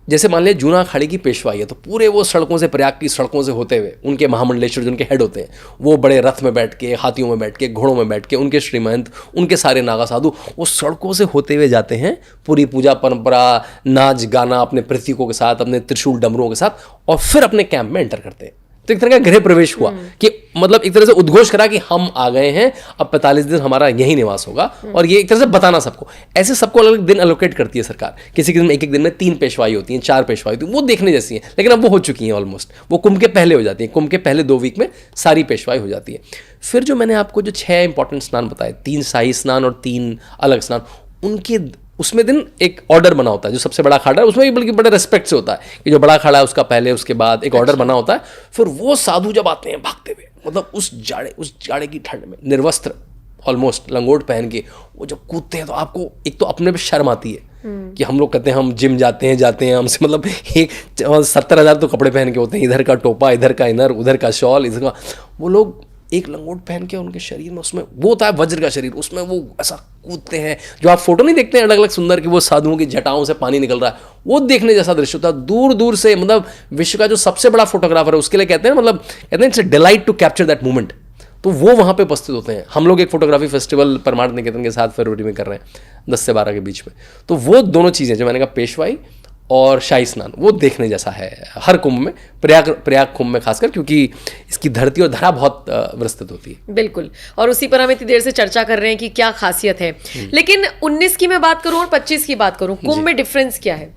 जैसे मान लिया जूना अखाड़े की पेशवाई है, तो पूरे वो सड़कों से, प्रयाग की सड़कों से होते हुए उनके महामंडलेश्वर जो उनके हेड होते हैं, वो बड़े रथ में बैठ के, हाथियों में बैठ के, घोड़ों में बैठ के, उनके श्रीमंत, उनके सारे नागा साधु वो सड़कों से होते हुए जाते हैं, पूरी पूजा परंपरा, नाच गाना, अपने प्रतीकों के साथ, अपने त्रिशूल डमरुओं के साथ, और फिर अपने कैंप में एंटर करते हैं। तो एक तरह का गृह प्रवेश हुआ कि मतलब एक तरह से उद्घोष करा कि हम आ गए हैं, अब 45 दिन हमारा यही निवास होगा। और ये एक तरह से बताना सबको, ऐसे सबको अलग अलग दिन एलोकेट करती है सरकार। किसी दिन एक दिन में 3 पेशवाई होती हैं, 4 पेशवाई होती हैं, वो देखने जैसी हैं। लेकिन अब वो हो चुकी हैं ऑलमोस्ट, वो कुंभ के पहले हो जाती है। कुंभ के पहले 2 वीक में सारी पेशवाई हो जाती है। फिर जो मैंने आपको जो 6 इंपॉर्टेंट स्नान बताए, 3 शाही स्नान और 3 अलग स्नान, उनके उसमें दिन एक ऑर्डर बना होता है। जो सबसे बड़ा अखाड़ा है उसमें भी बल्कि बड़े रेस्पेक्ट से होता है कि जो बड़ा अखाड़ा है उसका पहले, उसके बाद एक ऑर्डर बना होता है। फिर वो साधु जब आते हैं भागते हुए, मतलब उस जाड़े की ठंड में निर्वस्त्र, ऑलमोस्ट लंगोट पहन के वो जब कूदते हैं, तो आपको एक तो अपने पे शर्म आती है कि हम लोग कहते हैं हम जिम जाते हैं हमसे, मतलब एक 70,000 तो कपड़े पहन के होते हैं, इधर का टोपा, इधर का इनर, उधर का शॉल, इधर का। वो लोग एक लंगोट पहन के, उनके शरीर में उसमें वो होता है वज्र का शरीर, उसमें वो ऐसा कूदते हैं। जो आप फोटो नहीं देखते हैं अलग अलग सुंदर कि वो साधुओं की जटाओं से पानी निकल रहा है, वो देखने जैसा दृश्य होता है दूर दूर से। मतलब विश्व का जो सबसे बड़ा फोटोग्राफर है उसके लिए कहते हैं, मतलब कहते हैं it's a delight to capture that moment. तो वो वहाँ पे उपस्थित होते हैं। हम लोग एक फोटोग्राफी फेस्टिवल परमार्थ निकेतन के 7 फरवरी में कर रहे हैं 10 से 12 के बीच में। तो वो दोनों चीज़ें जो मैंने कहा पेशवाई और शाही स्नान वो देखने जैसा है हर कुंभ में, प्रयाग कुंभ में खासकर, क्योंकि इसकी धरती और धरा बहुत विस्तृत होती है। बिल्कुल, और उसी पर हम इतनी देर से चर्चा कर रहे हैं कि क्या खासियत है। लेकिन 19 की मैं बात करूं और 25 की बात करूं, कुंभ में डिफरेंस क्या है?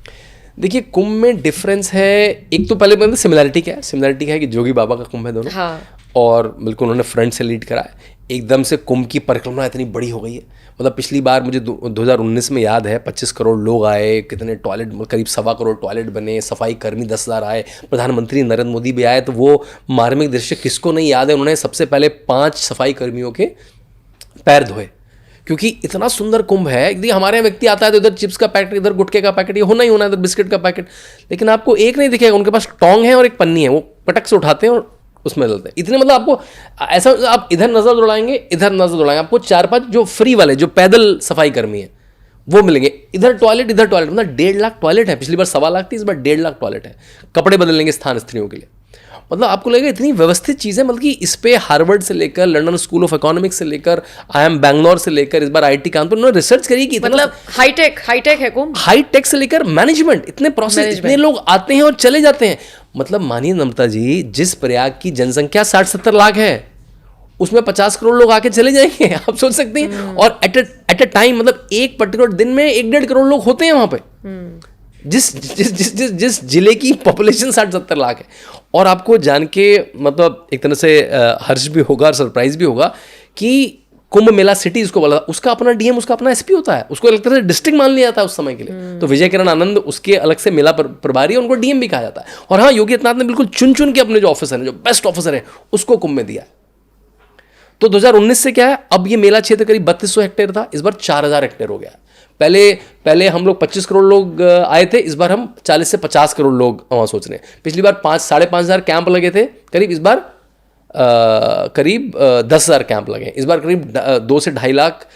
देखिए कुंभ में डिफरेंस है, एक तो पहले मतलब सिमिलैरिटी क्या है, सिमिलैरिटी क्या है कि जोगी बाबा का कुंभ है दोनों। हाँ। और बिल्कुल उन्होंने फ्रंट से लीड करा है। एकदम से कुंभ की परिक्रमा इतनी बड़ी हो गई है, मतलब पिछली बार मुझे 2019 में याद है 25 करोड़ लोग आए, कितने टॉयलेट, करीब 1.25 करोड़ टॉयलेट बने, सफाई कर्मी 10,000 आए, प्रधानमंत्री नरेंद्र मोदी भी आए। तो वो मार्मिक दृश्य किसको नहीं याद है, उन्होंने सबसे पहले 5 सफाई कर्मियों के पैर धोए, क्योंकि इतना सुंदर कुंभ है। यदि हमारे यहाँ व्यक्ति आता है तो इधर चिप्स का पैकेट, इधर गुटखे का पैकेट, ये होना ही होना है, इधर बिस्किट का पैकेट, लेकिन आपको एक नहीं दिखेगा। उनके पास टोंग है और एक पन्नी है, वो पटक से उठाते हैं और उसमें डालते हैं। इतने मतलब आपको ऐसा, आप इधर नजर दौड़ाएंगे, इधर नजर दौड़ाएंगे, आपको 4-5 जो फ्री वाले जो पैदल सफाई कर्मी है वो मिलेंगे। इधर टॉयलेट, इधर टॉयलेट, मतलब 1.5 लाख टॉयलेट है। पिछली बार 1.25 लाख थी, इस बार 1.5 लाख टॉयलेट है। कपड़े बदलने के स्थान स्त्रियों के लिए, मतलब आपको लगेगा इतनी व्यवस्थित चीज़ है। मतलब कि इस पे हार्वर्ड से लेकर लंदन स्कूल ऑफ इकोनॉमिक्स से लेकर IIM बैंगलोर से लेकर इस बार IIT कानपुर, उन्होंने रिसर्च करी कि मतलब हाईटेक है कुंभ, हाईटेक से लेकर मैनेजमेंट, इतने प्रोसेस, इतने लोग आते हैं और चले जाते हैं। मतलब मानिए नम्रता जी, जिस प्रयाग की जनसंख्या 60-70 लाख है उसमें 50 करोड़ लोग आके चले जाएंगे, आप सोच सकते हैं। और एट अ टाइम, मतलब एक पर्टिकुलर दिन में 1-1.5 करोड़ लोग होते हैं वहां पे। जिस जिले की पॉपुलेशन 60-70 लाख है। और आपको जान के मतलब एक तरह से हर्ष भी होगा और सरप्राइज भी होगा कि कुंभ मेला सिटी इसको बोला, उसका अपना डीएम, उसका अपना एसपी होता है, उसको एक तरह से डिस्ट्रिक्ट मान लिया जाता है उस समय के लिए। तो विजय किरण आनंद उसके अलग से मेला प्रभारी है, उनको डीएम भी कहा जाता है। और हाँ, योगी आदित्यनाथ ने बिल्कुल चुन के अपने जो ऑफिसर हैं, जो बेस्ट ऑफिसर हैं, उसको कुंभ में दिया। तो 2019 से क्या है, अब ये मेला क्षेत्र करीब 3200 हेक्टेयर था, इस बार 4000 हेक्टेयर हो गया। पहले हम लोग 25 करोड़ लोग आए थे, इस बार हम 40 से 50 करोड़ लोग वहाँ सोच रहे हैं। पिछली बार 5-5.5 कैंप लगे थे करीब, इस बार करीब 10,000 कैंप लगे। इस बार करीब 2 से 2.5 लाख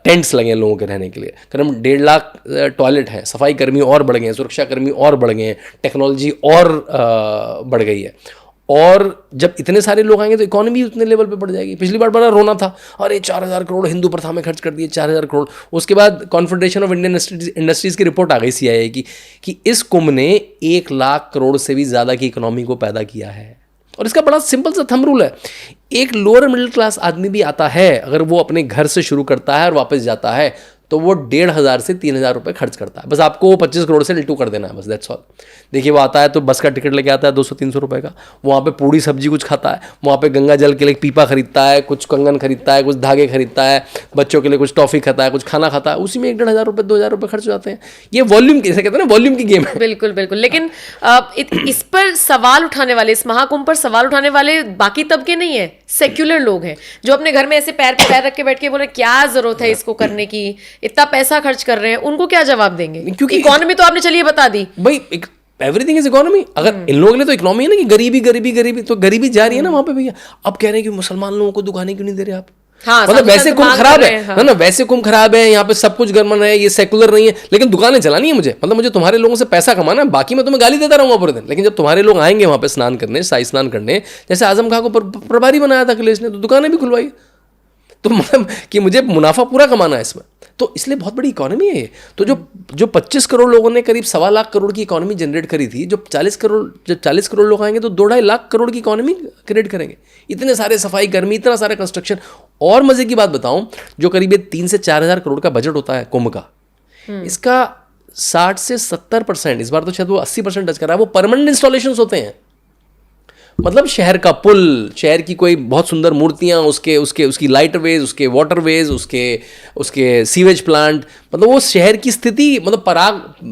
टेंट्स लगे हैं लोगों के रहने के लिए। करीब 1.5 लाख टॉयलेट हैं, सफाई कर्मी और बढ़ गए हैं, सुरक्षा कर्मी और बढ़ गए हैं, टेक्नोलॉजी और बढ़ गई है। और जब इतने सारे लोग आएंगे तो इकोनॉमी उतने लेवल पे बढ़ जाएगी। पिछली बार बड़ा रोना था, अरे 4,000 करोड़ हिंदू प्रथा में खर्च कर दिए, 4,000 करोड़। उसके बाद कॉन्फेडरेशन ऑफ इंडियन इंडस्ट्रीज की रिपोर्ट आ गई CIA की कि इस कुंभ ने 1 लाख करोड़ से भी ज़्यादा की इकोनॉमी को पैदा किया है। और इसका बड़ा सिंपल सा थंब रूल है, एक लोअर मिडिल क्लास आदमी भी आता है, अगर वो अपने घर से शुरू करता है और वापस जाता है तो वो 1,500 से 3,000 रुपये खर्च करता है। बस आपको 25 करोड़ से L2 कर देना है, बस दैट्स ऑल। देखिए वो आता है तो बस का टिकट लेके आता है 200-300 रुपये का, वहाँ पे पूड़ी सब्जी कुछ खाता है, वहाँ पे गंगा जल के लिए पीपा खरीदता है, कुछ कंगन खरीदता है, कुछ धागे खरीदता है, बच्चों के लिए कुछ टॉफी खाता है, कुछ खाना खाता है, उसी में 1,500 रुपये 2,000 रुपये खर्च हो जाते हैं। ये वॉल्यूम, जैसे कहते हैं ना, वॉल्यूम की गेम है। बिल्कुल बिल्कुल। लेकिन इस पर सवाल उठाने वाले, इस महाकुंभ पर सवाल उठाने वाले बाकी तबके नहीं है, सेक्युलर लोग हैं जो अपने घर में ऐसे पैर पे पैर रख के बैठ के बोले क्या जरूरत है इसको करने की, इतना पैसा खर्च कर रहे हैं, उनको क्या जवाब देंगे? क्योंकि इकोनॉमी तो आपने चलिए बता दी भाई, एवरीथिंग इज इकोनॉमी। अगर इन लोगों के लिए तो इकोनॉमी है ना कि गरीबी, तो गरीबी जा रही है ना वहां पे भैया। अब कह रहे हैं कि मुसलमान लोगों को दुकानें क्यों नहीं दे रहे आप? हाँ, मतलब वैसे कुंभ खराब है ना, वैसे कुंभ खराब है, यहाँ पे सब कुछ गड़बड़ है, ये सेकुलर नहीं है, लेकिन दुकानें चलानी है मुझे। मतलब मुझे तुम्हारे लोगों से पैसा कमाना है, बाकी मैं तुम्हें गाली देता रहूंगा पूरे दिन। लेकिन जब तुम्हारे लोग आएंगे वहां पे स्नान करने, शाही स्नान करने, जैसे आजम खां को प्रभारी बनाया था अखिलेश ने, तो दुकानें भी खुलवाई। तो मतलब कि मुझे मुनाफा पूरा कमाना है इसमें, तो इसलिए बहुत बड़ी इकोनॉमी है ये। तो जो 25 करोड़ लोगों ने करीब 1.25 लाख करोड़ की इकोनॉमी जनरेट करी थी, जब 40 करोड़ लोग आएंगे तो 2-2.5 लाख करोड़ की इकोनॉमी क्रिएट करेंगे। इतने सारे सफाई कर्मी, इतना सारा कंस्ट्रक्शन। और मजे की बात बताऊं, जो करीब 3 से 4,000 करोड़ का बजट होता है कुंभ का, इसका 60 से 70%, इस बार तो शायद वो 80% टच कर रहा है, वो परमानेंट इंस्टॉलेशंस होते हैं। मतलब शहर का पुल, शहर की कोई बहुत सुंदर मूर्तियाँ, उसकी लाइट वेज, उसके वाटर वेज, उसके सीवेज प्लांट, मतलब वो शहर की स्थिति। मतलब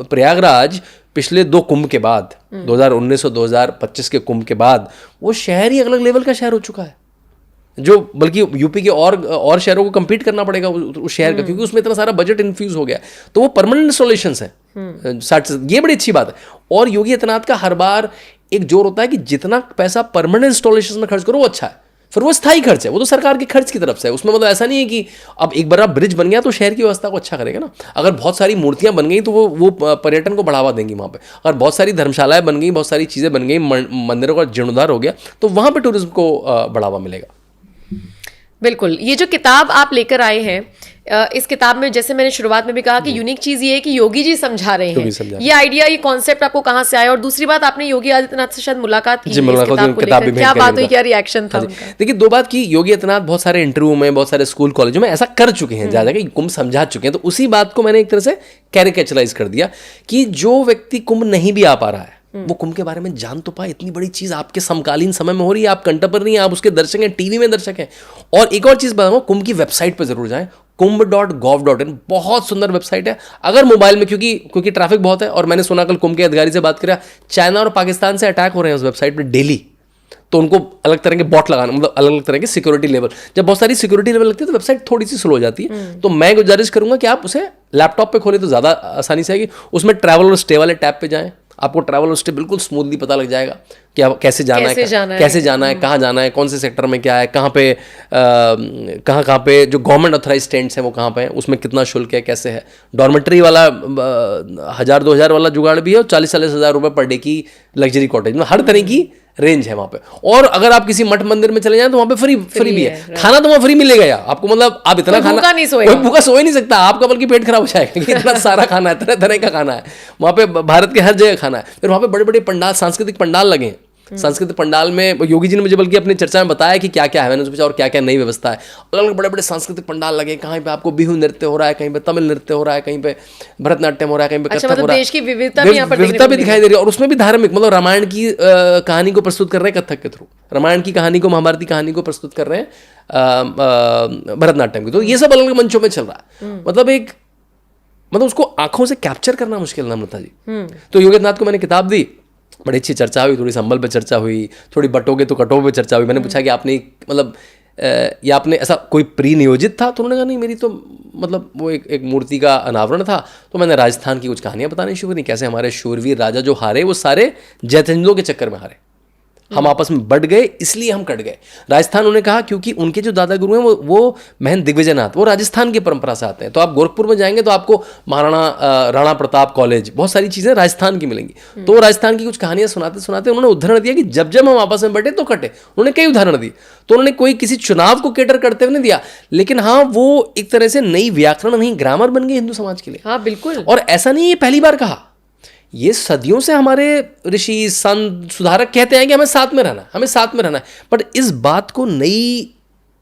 प्रयागराज पिछले 2 कुंभ के बाद, 2019 और 2025 के कुंभ के बाद, वो शहर ही अलग लेवल का शहर हो चुका है, जो बल्कि यूपी के और शहरों को compete करना पड़ेगा उस शहर का, क्योंकि उसमें इतना सारा बजट इन्फ्यूज हो गया। तो वो परमानेंट इंस्टॉलेशंस है 60, ये बड़ी अच्छी बात है। और योगी आदित्यनाथ का हर बार एक जोर होता है कि जितना पैसा परमानेंट इंस्टॉलेशन में खर्च करो वो अच्छा है, फिर वो स्थायी खर्च है, वो तो सरकार के खर्च की तरफ से है। उसमें मतलब ऐसा नहीं है कि अब एक बार ब्रिज बन गया तो शहर की व्यवस्था को अच्छा करेगा ना। अगर बहुत सारी मूर्तियां बन गई तो वो पर्यटन को बढ़ावा देंगी वहाँ पे। अगर बहुत सारी धर्मशालाएं बन गई, बहुत सारी चीज़ें बन गई, मंदिरों का जीर्णोद्धार हो गया, तो वहाँ पे टूरिज्म को बढ़ावा मिलेगा। बिल्कुल। ये जो किताब आप लेकर आए हैं, इस किताब में जैसे मैंने शुरुआत में भी कहा कि यूनिक चीज ये है कि योगी जी समझा रहे हैं। ये आइडिया, ये कॉन्सेप्ट आपको कहाँ से आया? और दूसरी बात, आपने योगी आदित्यनाथ से शायद मुलाकात की इस किताब को लेकर, क्या बात हुई, क्या रिएक्शन था उनका? देखिए, दो बात की, योगी आदित्यनाथ बहुत सारे इंटरव्यू में, बहुत सारे स्कूल कॉलेजों में ऐसा कर चुके हैं, जा जाकर कुंभ समझा चुके हैं। तो उसी बात को मैंने एक तरह से कैरिकेचराइज कर दिया कि जो व्यक्ति कुंभ नहीं भी आ पा रहा है वो कुंभ के बारे में जान तो पाए। इतनी बड़ी चीज आपके समकालीन समय में हो रही है, आप कंटेम्पररी हैं, आप उसके दर्शक हैं, टीवी में दर्शक हैं। और एक और चीज बताऊंगा, कुंभ की वेबसाइट पर जरूर जाएं, kumbh.gov.in, बहुत सुंदर वेबसाइट है। अगर मोबाइल में, क्योंकि ट्रैफिक बहुत है, और मैंने सुना कल कुंभ के अधिकारी से बात करा, चाइना और पाकिस्तान से अटैक हो रहे हैं उस वेबसाइट पे डेली, तो उनको अलग तरह के बॉट लगाना, मतलब अलग अलग तरह के सिक्योरिटी लेवल, जब बहुत सारी सिक्योरिटी लेवल लगती है तो वेबसाइट थोड़ी सी स्लो हो जाती है। तो मैं गुजारिश करूंगा कि आप उसे लैपटॉप पे खोलें तो ज़्यादा आसानी से आएगी। उसमें ट्रैवल और स्टे वाले टैब पे जाएं, आपको ट्रैवल और स्टे बिल्कुल स्मूथली पता लग जाएगा कि आप कैसे जाना है, कहाँ जाना है, कौन से सेक्टर में क्या है, कहाँ पे जो गवर्नमेंट ऑथराइज टेंट्स हैं वो कहाँ पे हैं, उसमें कितना शुल्क है, कैसे है। डॉर्मेटरी वाला 1000-2000 वाला जुगाड़ भी है, और 40-40 हज़ार रुपये पर डे की लग्जरी कॉटेज, मतलब हर तरह की रेंज है वहाँ पे। और अगर आप किसी मठ मंदिर में चले जाएं तो वहाँ पे फ्री भी है। खाना तो वहाँ फ्री मिलेगा यार आपको, मतलब आप इतना खाना, कोई भूखा सो ही नहीं सकता, आपका बल्कि पेट खराब हो जाएगा, इतना सारा खाना है, तरह तरह का खाना है वहाँ पे, भारत के हर जगह खाना है। फिर वहाँ पे बड़े बड़े पंडाल, सांस्कृतिक पंडाल लगे हैं। सांस्कृतिक पंडाल में योगी जी ने मुझे बल्कि अपनी चर्चा में बताया कि क्या क्या है, मैंने उससे पूछा और क्या क्या नई व्यवस्था है। अलग अलग बड़े बड़े सांस्कृतिक पंडाल लगे, कहीं पे आपको बिहू नृत्य हो रहा है, कहीं पे तमिल नृत्य हो रहा है, कहीं पे भरतनाट्यम हो रहा है, कहीं पे कथक हो रहा है। देश की विविधता भी दिखाई दे रही है। और उसमें भी धार्मिक, मतलब रामायण की कहानी को प्रस्तुत कर रहे हैं कथक के थ्रू, रामायण की कहानी को, महाभारत की कहानी को प्रस्तुत कर रहे हैं भरतनाट्यम की। तो ये सब अलग अलग मंचों में चल रहा है। मतलब उसको आंखों से कैप्चर करना मुश्किल ना, नम्रता जी। तो योगी आदित्यनाथ को मैंने किताब दी, बड़ी अच्छी चर्चा हुई, थोड़ी संबल पे चर्चा हुई, थोड़ी बटोगे तो कटोगे पे चर्चा हुई। मैंने पूछा कि आपने मतलब या आपने ऐसा कोई प्री नियोजित था? तो उन्होंने कहा नहीं, मेरी तो मतलब वो एक मूर्ति का अनावरण था, तो मैंने राजस्थान की कुछ कहानियां बतानी शुरू करी, कैसे हमारे शूरवीर राजा जो हारे वो सारे जयचंदों के चक्कर में हारे, हम आपस में बढ़ गए इसलिए हम कट गए। राजस्थान उन्होंने कहा क्योंकि उनके जो दादा गुरु हैं वो महंत दिग्विजयनाथ, वो राजस्थान की परंपरा से आते हैं। तो आप गोरखपुर में जाएंगे तो आपको राणा प्रताप कॉलेज, बहुत सारी चीज़ें राजस्थान की मिलेंगी। तो राजस्थान की कुछ कहानियां सुनाते सुनाते उन्होंने उदाहरण दिया कि जब जब हम आपस में बढ़े तो कटे। उन्होंने कई उदाहरण दिए। तो उन्होंने कोई किसी चुनाव को केटर करते हुए नहीं दिया, लेकिन हाँ वो एक तरह से नई व्याकरण, नई ग्रामर बन गई हिंदू समाज के लिए। हाँ बिल्कुल। और ऐसा नहीं ये पहली बार कहा, ये सदियों से हमारे ऋषि संत सुधारक कहते हैं कि हमें साथ में रहना है, हमें साथ में रहना है। बट इस बात को नई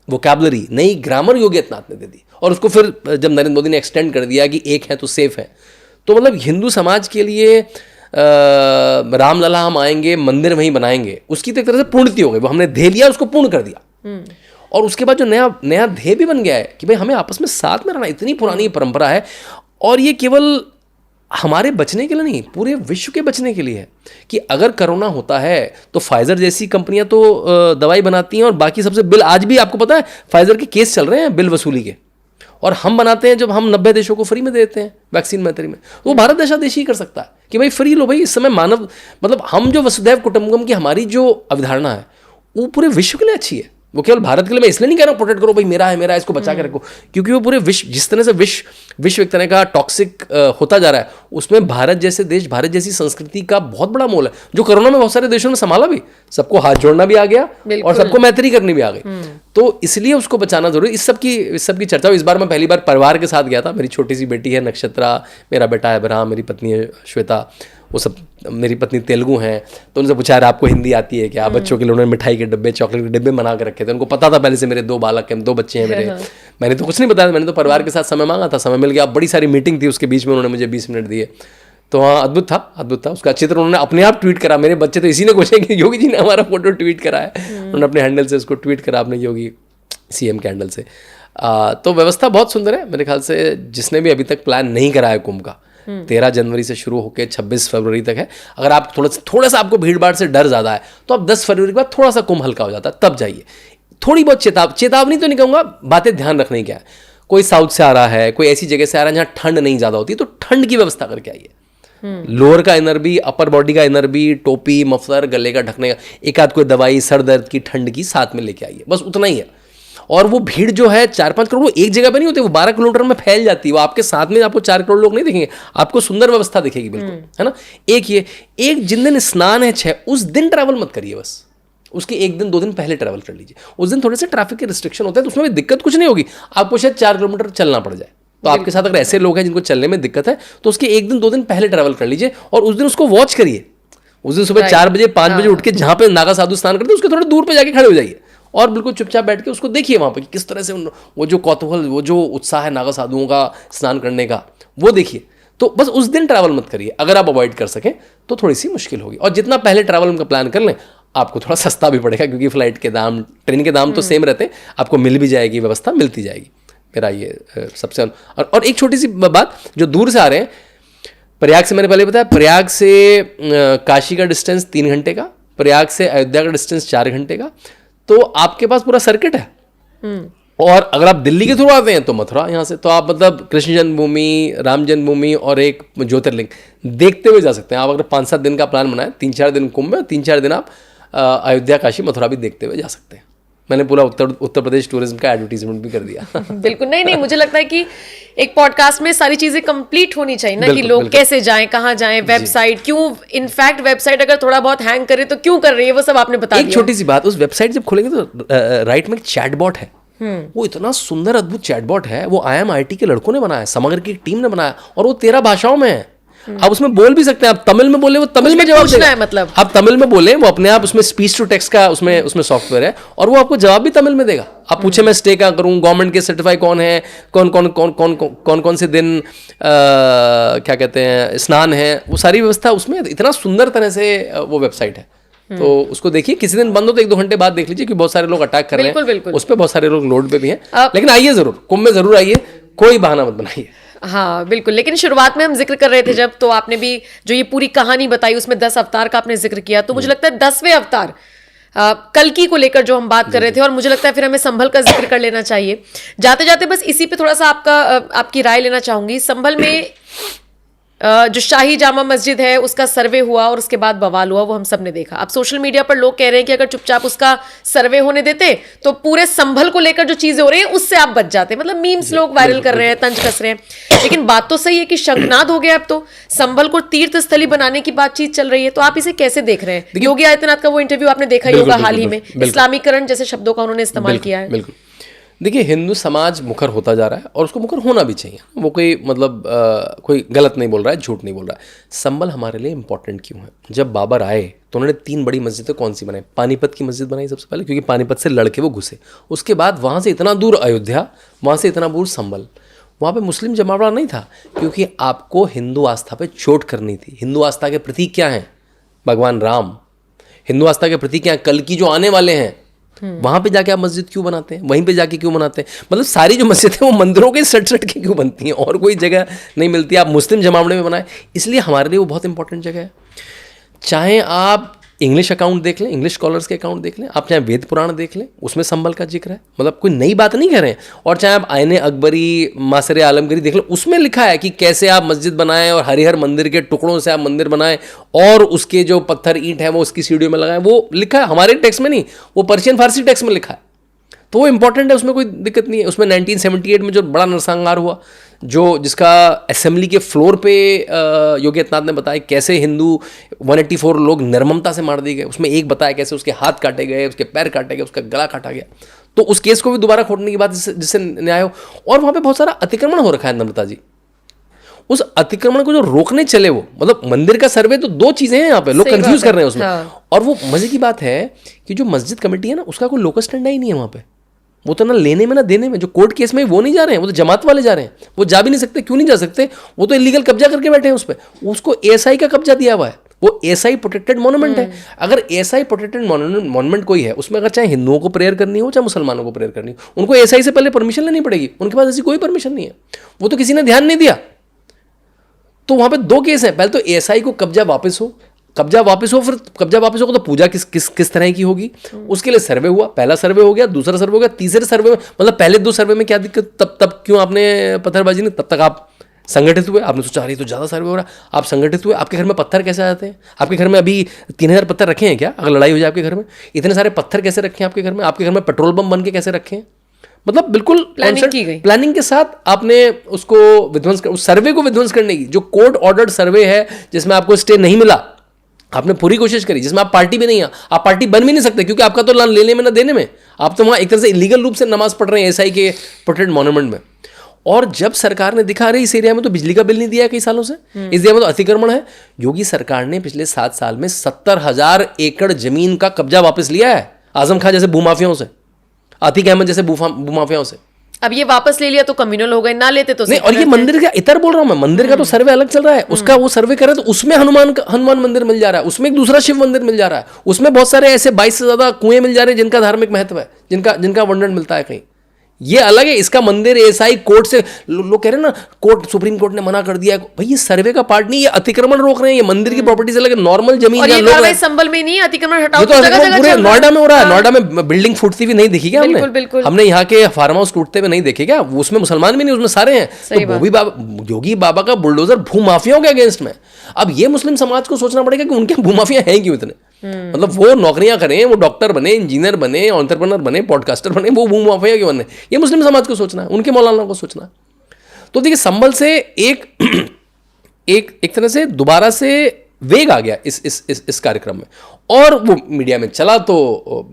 वोकैबुलरी, नई ग्रामर योगी आदित्यनाथ ने दे दी। और उसको फिर जब नरेंद्र मोदी ने एक्सटेंड कर दिया कि एक है तो सेफ है, तो मतलब हिंदू समाज के लिए रामलला हम आएंगे, मंदिर वहीं बनाएंगे, उसकी तो एक तरह से पूर्णति हो गई। वो हमने ध्येय लिया, उसको पूर्ण कर दिया। और उसके बाद जो नया ध्येय भी बन गया है कि भाई हमें आपस में साथ में रहना। इतनी पुरानी परंपरा है, और ये केवल हमारे बचने के लिए नहीं, पूरे विश्व के बचने के लिए है कि अगर कोरोना होता है तो फाइजर जैसी कंपनियां तो दवाई बनाती हैं, और बाकी सबसे बिल, आज भी आपको पता है फाइजर के केस चल रहे हैं बिल वसूली के, और हम बनाते हैं जब हम 90 देशों को फ्री में देते हैं वैक्सीन मैत्री में। तो वो भारत जैसा देश ही कर सकता है कि भाई फ्री लो भाई। इस समय मानव, मतलब हम जो वसुधैव कुटुंबकम की हमारी जो अवधारणा है वो पूरे विश्व के लिए अच्छी है। वो केवल भारत के लिए मैं इसलिए नहीं कह रहा हूँ प्रोटेक्ट करो भाई, मेरा है इसको बचा के रखो, क्योंकि वो पूरे विश्व, जिस तरह से विश्व एक तरह का टॉक्सिक होता जा रहा है, उसमें भारत जैसे देश, भारत जैसी संस्कृति का बहुत बड़ा मोल है, जो कोरोना में बहुत सारे देशों में संभाला भी, सबको हाथ जोड़ना भी आ गया और सबको मैत्री करनी भी आ गई। तो इसलिए उसको बचाना जरूरी। इस सब की चर्चा। इस बार मैं पहली बार परिवार के साथ गया था। मेरी छोटी सी बेटी है नक्षत्रा, मेरा बेटा है अब्राहम, मेरी पत्नी है श्वेता, वो सब, मेरी पत्नी तेलुगु हैं। तो उनसे पूछा, आपको हिंदी आती है क्या? बच्चों के लिए उन्होंने मिठाई के डब्बे, चॉकलेट के डब्बे बना के रखे थे। उनको पता था पहले से मेरे 2 बालक हैं, 2 बच्चे हैं मेरे। मैंने तो कुछ नहीं बताया, मैंने तो परिवार के साथ समय मांगा था, समय मिल गया। बड़ी सारी मीटिंग थी, उसके बीच में उन्होंने मुझे 20 मिनट दिए। तो हाँ, अद्भुत था। उसका चित्र उन्होंने अपने आप ट्वीट करा। मेरे बच्चे तो इसी ने पूछे कि योगी जी ने हमारा फोटो ट्वीट करा है। उन्होंने अपने हैंडल से उसको ट्वीट करा, अपने योगी CM के हैंडल से। तो व्यवस्था बहुत सुंदर है मेरे ख्याल से। जिसने भी अभी तक प्लान नहीं करा है कुंभ का, 13 जनवरी से शुरू होकर 26 फरवरी तक है। अगर आप थोड़ा सा आपको भीड़ भाड़ से डर ज़्यादा है तो आप 10 फरवरी के बाद थोड़ा सा कुंभ हल्का हो जाता है, तब जाइए। थोड़ी बहुत चेतावनी तो नहीं कहूँगा, बातें ध्यान रखने की है। कोई साउथ से आ रहा है, कोई ऐसी जगह से आ रहा है जहाँ ठंड नहीं ज़्यादा होती, तो ठंड की व्यवस्था करके आइए। लोअर का इनर भी, अपर बॉडी का इनर भी, टोपी, मफलर, गले का ढकने का, एक आध कोई दवाई सर दर्द की, ठंड की साथ में लेके आइए, बस उतना ही है। और वो भीड़ जो है 4-5 करोड़, वो एक जगह पे नहीं होती, वो 12 किलोमीटर में फैल जाती है। वो आपके साथ में आपको 4 करोड़ लोग नहीं दिखेंगे, आपको सुंदर व्यवस्था दिखेगी बिल्कुल, है ना। एक जिन दिन स्नान है 6, उस दिन ट्रैवल मत करिए बस। उसके 1 दिन 2 दिन पहले ट्रैवल कर लीजिए। उस दिन थोड़े से ट्रैफिक के रिस्ट्रिक्शन होते हैं, तो उसमें भी दिक्कत कुछ नहीं होगी, आपको शायद 4 किलोमीटर चलना पड़ जाए। तो आपके साथ अगर ऐसे लोग हैं जिनको चलने में दिक्कत है, तो उसके 1 दिन 2 दिन पहले ट्रैवल कर लीजिए, और उस दिन उसको वॉच करिए। उस दिन सुबह 4 बजे 5 बजे उठ के जहाँ पे नागा साधु स्नान करते हैं उसके थोड़े दूर पे जाके खड़े हो जाइए, और बिल्कुल चुपचाप बैठ के उसको देखिए वहाँ पे किस तरह से वो जो कौतूहल, वो जो उत्साह है नागा साधुओं का स्नान करने का, वो देखिए। तो बस उस दिन ट्रैवल मत करिए, अगर आप अवॉइड कर सकें तो थोड़ी सी मुश्किल होगी। और जितना पहले ट्रैवल का प्लान कर लें, आपको थोड़ा सस्ता भी पड़ेगा, क्योंकि फ्लाइट के दाम, ट्रेन के दाम तो सेम रहते हैं, आपको मिल भी जाएगी, व्यवस्था मिलती जाएगी। मेरा ये सबसे और एक छोटी सी बात, जो दूर से आ रहे हैं, प्रयाग से मैंने पहले बताया, प्रयाग से काशी का डिस्टेंस 3 घंटे का, प्रयाग से अयोध्या का डिस्टेंस 4 घंटे का, तो आपके पास पूरा सर्किट है। और अगर आप दिल्ली के थ्रू आते हैं तो मथुरा यहाँ से, तो आप मतलब कृष्ण जन्मभूमि, राम जन्मभूमि और एक ज्योतिर्लिंग देखते हुए जा सकते हैं। आप अगर 5-7 दिन का प्लान बनाएं, 3-4 दिन कुंभ में, 3-4 दिन आप अयोध्या, काशी, मथुरा भी देखते हुए जा सकते हैं। मैंने पूरा उत्तर प्रदेश टूरिज्म का एडवर्टीजमेंट भी कर दिया। बिल्कुल, नहीं, मुझे लगता है कि एक पॉडकास्ट में सारी चीजें कंप्लीट होनी चाहिए ना, कि लोग कैसे जाएं, कहाँ जाएं, वेबसाइट क्यों, इनफैक्ट वेबसाइट अगर थोड़ा बहुत हैंग करे तो क्यों कर रही है, वो सब आपने बता दिया। एक छोटी सी बात, उस वेबसाइट जब खोलेंगे तो राइट में एक चैटबॉट है, वो इतना सुंदर अद्भुत चैटबॉट है, वो IMIT के लड़कों ने बनाया, समग्र की टीम ने बनाया, और वो 13 भाषाओं में है। आप उसमें बोल भी सकते हैं, आप तमिल में बोले वो तमिल में जवाब देगा, मतलब आप तमिल में बोले वो अपने आप, उसमें स्पीच टू टेक्स्ट का उसमें सॉफ्टवेयर है, और वो आपको जवाब भी तमिल में देगा। आप पूछे मैं स्टे कहाँ करूँ, गवर्नमेंट के सर्टिफाई कौन है, कौन से दिन क्या कहते हैं स्नान है, वो सारी व्यवस्था उसमें, इतना सुंदर तरह से वो वेबसाइट है। तो उसको देखिए, किसी दिन बंद हो तो 1-2 घंटे बाद देख लीजिए, क्योंकि बहुत सारे लोग अटैक कर रहे हैं उस पर, बहुत सारे लोग लोड पे भी हैं। लेकिन आइए जरूर, कुंभ में जरूर आइए, कोई बहाना मत बनाइए। हाँ बिल्कुल, लेकिन शुरुआत में हम जिक्र कर रहे थे जब, तो आपने भी जो ये पूरी कहानी बताई उसमें 10 अवतार का आपने जिक्र किया, तो मुझे लगता है 10वें अवतार कल्कि को लेकर जो हम बात कर रहे थे, और मुझे लगता है फिर हमें संभल का जिक्र कर लेना चाहिए। जाते जाते बस इसी पे थोड़ा सा आपकी राय लेना चाहूंगी। संभल में जो शाही जामा मस्जिद है उसका सर्वे हुआ और उसके बाद बवाल हुआ, वो हम सब ने देखा। अब सोशल मीडिया पर लोग कह रहे हैं कि अगर चुपचाप उसका सर्वे होने देते तो पूरे संभल को लेकर जो चीजें हो रही हैं उससे आप बच जाते। मतलब मीम्स लोग वायरल कर रहे हैं, तंज कस रहे हैं, लेकिन बात तो सही है कि शंखनाद हो गया। अब तो संभल को तीर्थ स्थली बनाने की बातचीत चल रही है, तो आप इसे कैसे देख रहे हैं? योगी आदित्यनाथ का वो इंटरव्यू आपने देखा ही होगा हाल ही में, इस्लामीकरण जैसे शब्दों का उन्होंने इस्तेमाल किया है। बिल्कुल, देखिए हिंदू समाज मुखर होता जा रहा है और उसको मुखर होना भी चाहिए, वो कोई मतलब कोई गलत नहीं बोल रहा है, झूठ नहीं बोल रहा है। संभल हमारे लिए इंपॉर्टेंट क्यों है? जब बाबर आए तो उन्होंने 3 बड़ी मस्जिदें कौन सी बनाई? पानीपत की मस्जिद बनाई सबसे पहले, क्योंकि पानीपत से लड़के वो घुसे। उसके बाद वहाँ से इतना दूर अयोध्या, वहाँ से इतना दूर संभल, वहाँ पे मुस्लिम जमावड़ा नहीं था, क्योंकि आपको हिंदू आस्था पे चोट करनी थी। हिंदू आस्था के प्रतीक क्या हैं? भगवान राम। हिंदू आस्था के प्रतीक क्या हैं? कल की जो आने वाले हैं। वहां पे जाके आप मस्जिद क्यों बनाते हैं? वहीं पे जाके क्यों बनाते हैं? मतलब सारी जो मस्जिद है वो मंदिरों के सट के क्यों बनती हैं, और कोई जगह नहीं मिलती। आप मुस्लिम जमावड़े में बनाए, इसलिए हमारे लिए वो बहुत इंपॉर्टेंट जगह है। चाहे आप इंग्लिश अकाउंट देख लें, इंग्लिश स्कॉलर्स के अकाउंट देख लें, आप चाहे वेद पुराण देख लें, उसमें संभल का जिक्र है, मतलब कोई नई बात नहीं कह रहे हैं। और चाहे आप आयने अकबरी, मासरे आलमगीरी देख लें, उसमें लिखा है कि कैसे आप मस्जिद बनाएं और हरिहर मंदिर के टुकड़ों से आप मंदिर बनाएं, और उसके जो पत्थर ईंट है वो उसकी सीढ़ियों में लगाएं। वो लिखा है हमारे टेक्स्ट में नहीं, वो पर्शियन फारसी टेक्स्ट में लिखा है, तो वो इंपॉर्टेंट है, उसमें कोई दिक्कत नहीं है। उसमें 1978 में जो बड़ा नरसंहार हुआ, जिसका असेंबली के फ्लोर पे योगी आदित्यनाथ ने बताया कैसे हिंदू 184 लोग निर्ममता से मार दिए गए। उसमें एक बताया कैसे उसके हाथ काटे गए, उसके पैर काटे गए, उसका गला काटा गया। तो उस केस को भी दोबारा खोलने की बात जिससे न्याय हो। और वहाँ पे बहुत सारा अतिक्रमण हो रखा है नम्रता जी, उस अतिक्रमण को जो रोकने चले, वो मतलब मंदिर का सर्वे, तो 2 चीजें हैं यहाँ पे, लोग कंफ्यूज कर रहे हैं उसमें। हाँ। और वो मजे की बात है कि जो मस्जिद कमेटी है ना, उसका कोई लोकस डंडा ही नहीं है वहाँ पे। वो तो ना लेने में ना देने में, जो कोर्ट केस में वो नहीं जा रहे हैं, वो तो जमात वाले जा रहे हैं। वो जा भी नहीं सकते। क्यों नहीं जा सकते? वो तो इलीगल कब्जा करके बैठे हैं उस पर। उसको एएसआई का कब्जा दिया हुआ है, वो एएसआई प्रोटेक्टेड मॉन्यूमेंट है। अगर एएसआई प्रोटेक्टेड मॉन्यूमेंट कोई है, उसमें अगर चाहे हिंदुओं को प्रेयर करनी हो चाहे मुसलमानों को प्रेयर करनी हो, उनको एएसआई से पहले परमिशन लेनी पड़ेगी। उनके पास ऐसी कोई परमिशन नहीं है, वो तो किसी ने ध्यान नहीं दिया। तो वहां पे 2 केस हैं। पहले तो एएसआई को कब्जा वापस हो, फिर कब्जा वापस होगा तो पूजा किस तरह की होगी, उसके लिए सर्वे हुआ। पहला सर्वे हो गया, दूसरा सर्वे हो गया, तीसरे सर्वे में, मतलब पहले 2 सर्वे में क्या दिक्कत, तब क्यों आपने पत्थरबाजी नहीं? तब तक आप संगठित हुए, आपने सोचा रही तो ज़्यादा सर्वे हो रहा, आप संगठित हुए। आपके घर में पत्थर कैसे आते हैं? आपके घर में अभी 3000 पत्थर रखे हैं क्या? अगर लड़ाई हो जाए आपके घर में, इतने सारे पत्थर कैसे रखे हैं आपके घर में? आपके घर में पेट्रोल बम बन के कैसे रखे हैं? मतलब बिल्कुल प्लानिंग के साथ आपने उसको विध्वंस उस सर्वे को विध्वंस करने की, जो कोर्ट ऑर्डर्ड सर्वे है जिसमें आपको स्टे नहीं मिला, आपने पूरी कोशिश करी, जिसमें आप पार्टी भी नहीं है, आप पार्टी बन भी नहीं सकते, क्योंकि आपका तो लेने में ना देने में, आप तो वहाँ एक तरह से इलीगल रूप से नमाज पढ़ रहे हैं एसआई के प्रोटेक्टेड मॉन्यूमेंट में। और जब सरकार ने दिखा रही इस एरिया में तो बिजली का बिल नहीं दिया है कई सालों से, इस एरिया में तो अतिक्रमण है। योगी सरकार ने पिछले 7 साल में 70,000 एकड़ जमीन का कब्जा वापस लिया है, आजम खां जैसे भूमाफियाओं से, आतिक अहमद जैसे भूमाफियाओं से। अब ये वापस ले लिया तो कम्युनल हो गए, ना लेते तो नहीं। और ये मंदिर का इतर बोल रहा हूं मैं, मंदिर का तो सर्वे अलग चल रहा है, उसका वो सर्वे कर रहे हैं तो उसमें हनुमान मंदिर मिल जा रहा है, उसमें एक दूसरा शिव मंदिर मिल जा रहा है, उसमें बहुत सारे ऐसे 22 से ज्यादा कुएं मिल जा रहे हैं जिनका धार्मिक महत्व है, जिनका वर्णन मिलता है कहीं। ये अलग है, इसका मंदिर एसआई कोर्ट से लोग कह रहे हैं ना, कोर्ट सुप्रीम कोर्ट ने मना कर दिया है। भाई ये सर्वे का पार्ट नहीं, ये अतिक्रमण रोक रहे हैं, ये मंदिर की प्रॉपर्टी से लगे नॉर्मल जमीन। और ये कार्रवाई संबल में नहीं, अतिक्रमण हटाओ तो पूरे नोएडा में हो रहा है। नोएडा में बिल्डिंग फूटती हुई नहीं दिखी क्या हमने? हमने यहाँ के फार्म हाउस टूटते हुए नहीं देखे क्या? उसमें मुसलमान भी नहीं, उसमें सारे हैं। तो वो भी योगी बाबा का बुलडोजर भूमाफियाओं के अगेंस्ट में। अब ये मुस्लिम समाज को सोचना पड़ेगा कि उनके भूमाफिया हैं क्यों इतने। मतलब वो नौकरियां करें, वो डॉक्टर बने, इंजीनियर बने, एंटरप्रेन्योर बने, पॉडकास्टर बने, वो भूमाफिया क्यों बने? ये मुस्लिम समाज को सोचना है, उनके मौलाना को सोचना है। तो देखिए संभल से एक तरह से दोबारा से वेग आ गया इस कार्यक्रम में, और वो मीडिया में चला। तो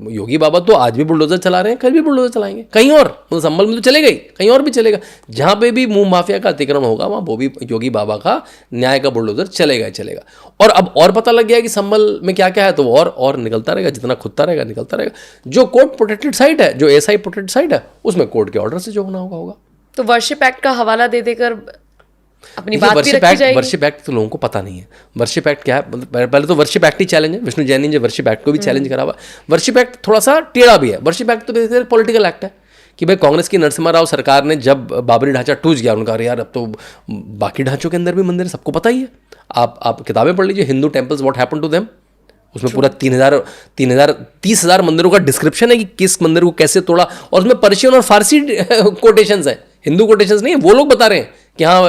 योगी बाबा तो आज भी बुलडोजर चला रहे हैं, कल भी बुलडोजर चलाएंगे कहीं और, मतलब संभल में तो चलेगा ही, कहीं और भी चलेगा। जहां पे भी मुंह माफिया का अतिक्रमण होगा वहां वो भी योगी बाबा का न्याय का बुलडोजर चलेगा ही चलेगा। और अब और पता लग गया कि संभल में क्या क्या है, तो और निकलता रहेगा, जितना खुदता रहेगा निकलता रहेगा। जो कोर्ट प्रोटेक्टेड साइट है, जो एसआई प्रोटेक्टेड साइट है, उसमें कोर्ट के ऑर्डर से जो होना होगा। तो वर्शिप एक्ट का हवाला दे देकर अपनी बात भी रखी जाएगी। वर्शिप एक्ट तो लोगों को पता नहीं है। वर्शिप एक्ट क्या है? पहले तो वर्शिप एक्ट ही चैलेंज है। विष्णु जैन ने वर्शिप एक्ट को भी चैलेंज करा हुआ। वर्शिप एक्ट थोड़ा सा टेढ़ा भी है। वर्शिप एक्ट तो बेसिकली पॉलिटिकल एक्ट है कि भाई कांग्रेस की नरसिम्हा राव सरकार ने जब बाबरी ढांचा टूट गया, उनका अरे यार अब तो बाकी ढांचों के अंदर भी मंदिर, सबको पता ही है। आप किताबें पढ़ लीजिए, Hindu temples what happened to them, उसमें पूरा 30,000 मंदिरों का डिस्क्रिप्शन है कि किस मंदिर को कैसे तोड़ा, और उसमें पर्शियन और फारसी कोटेशंस है, हिंदू कोटेशंस नहीं है। वो लोग बता रहे हैं कि हाँ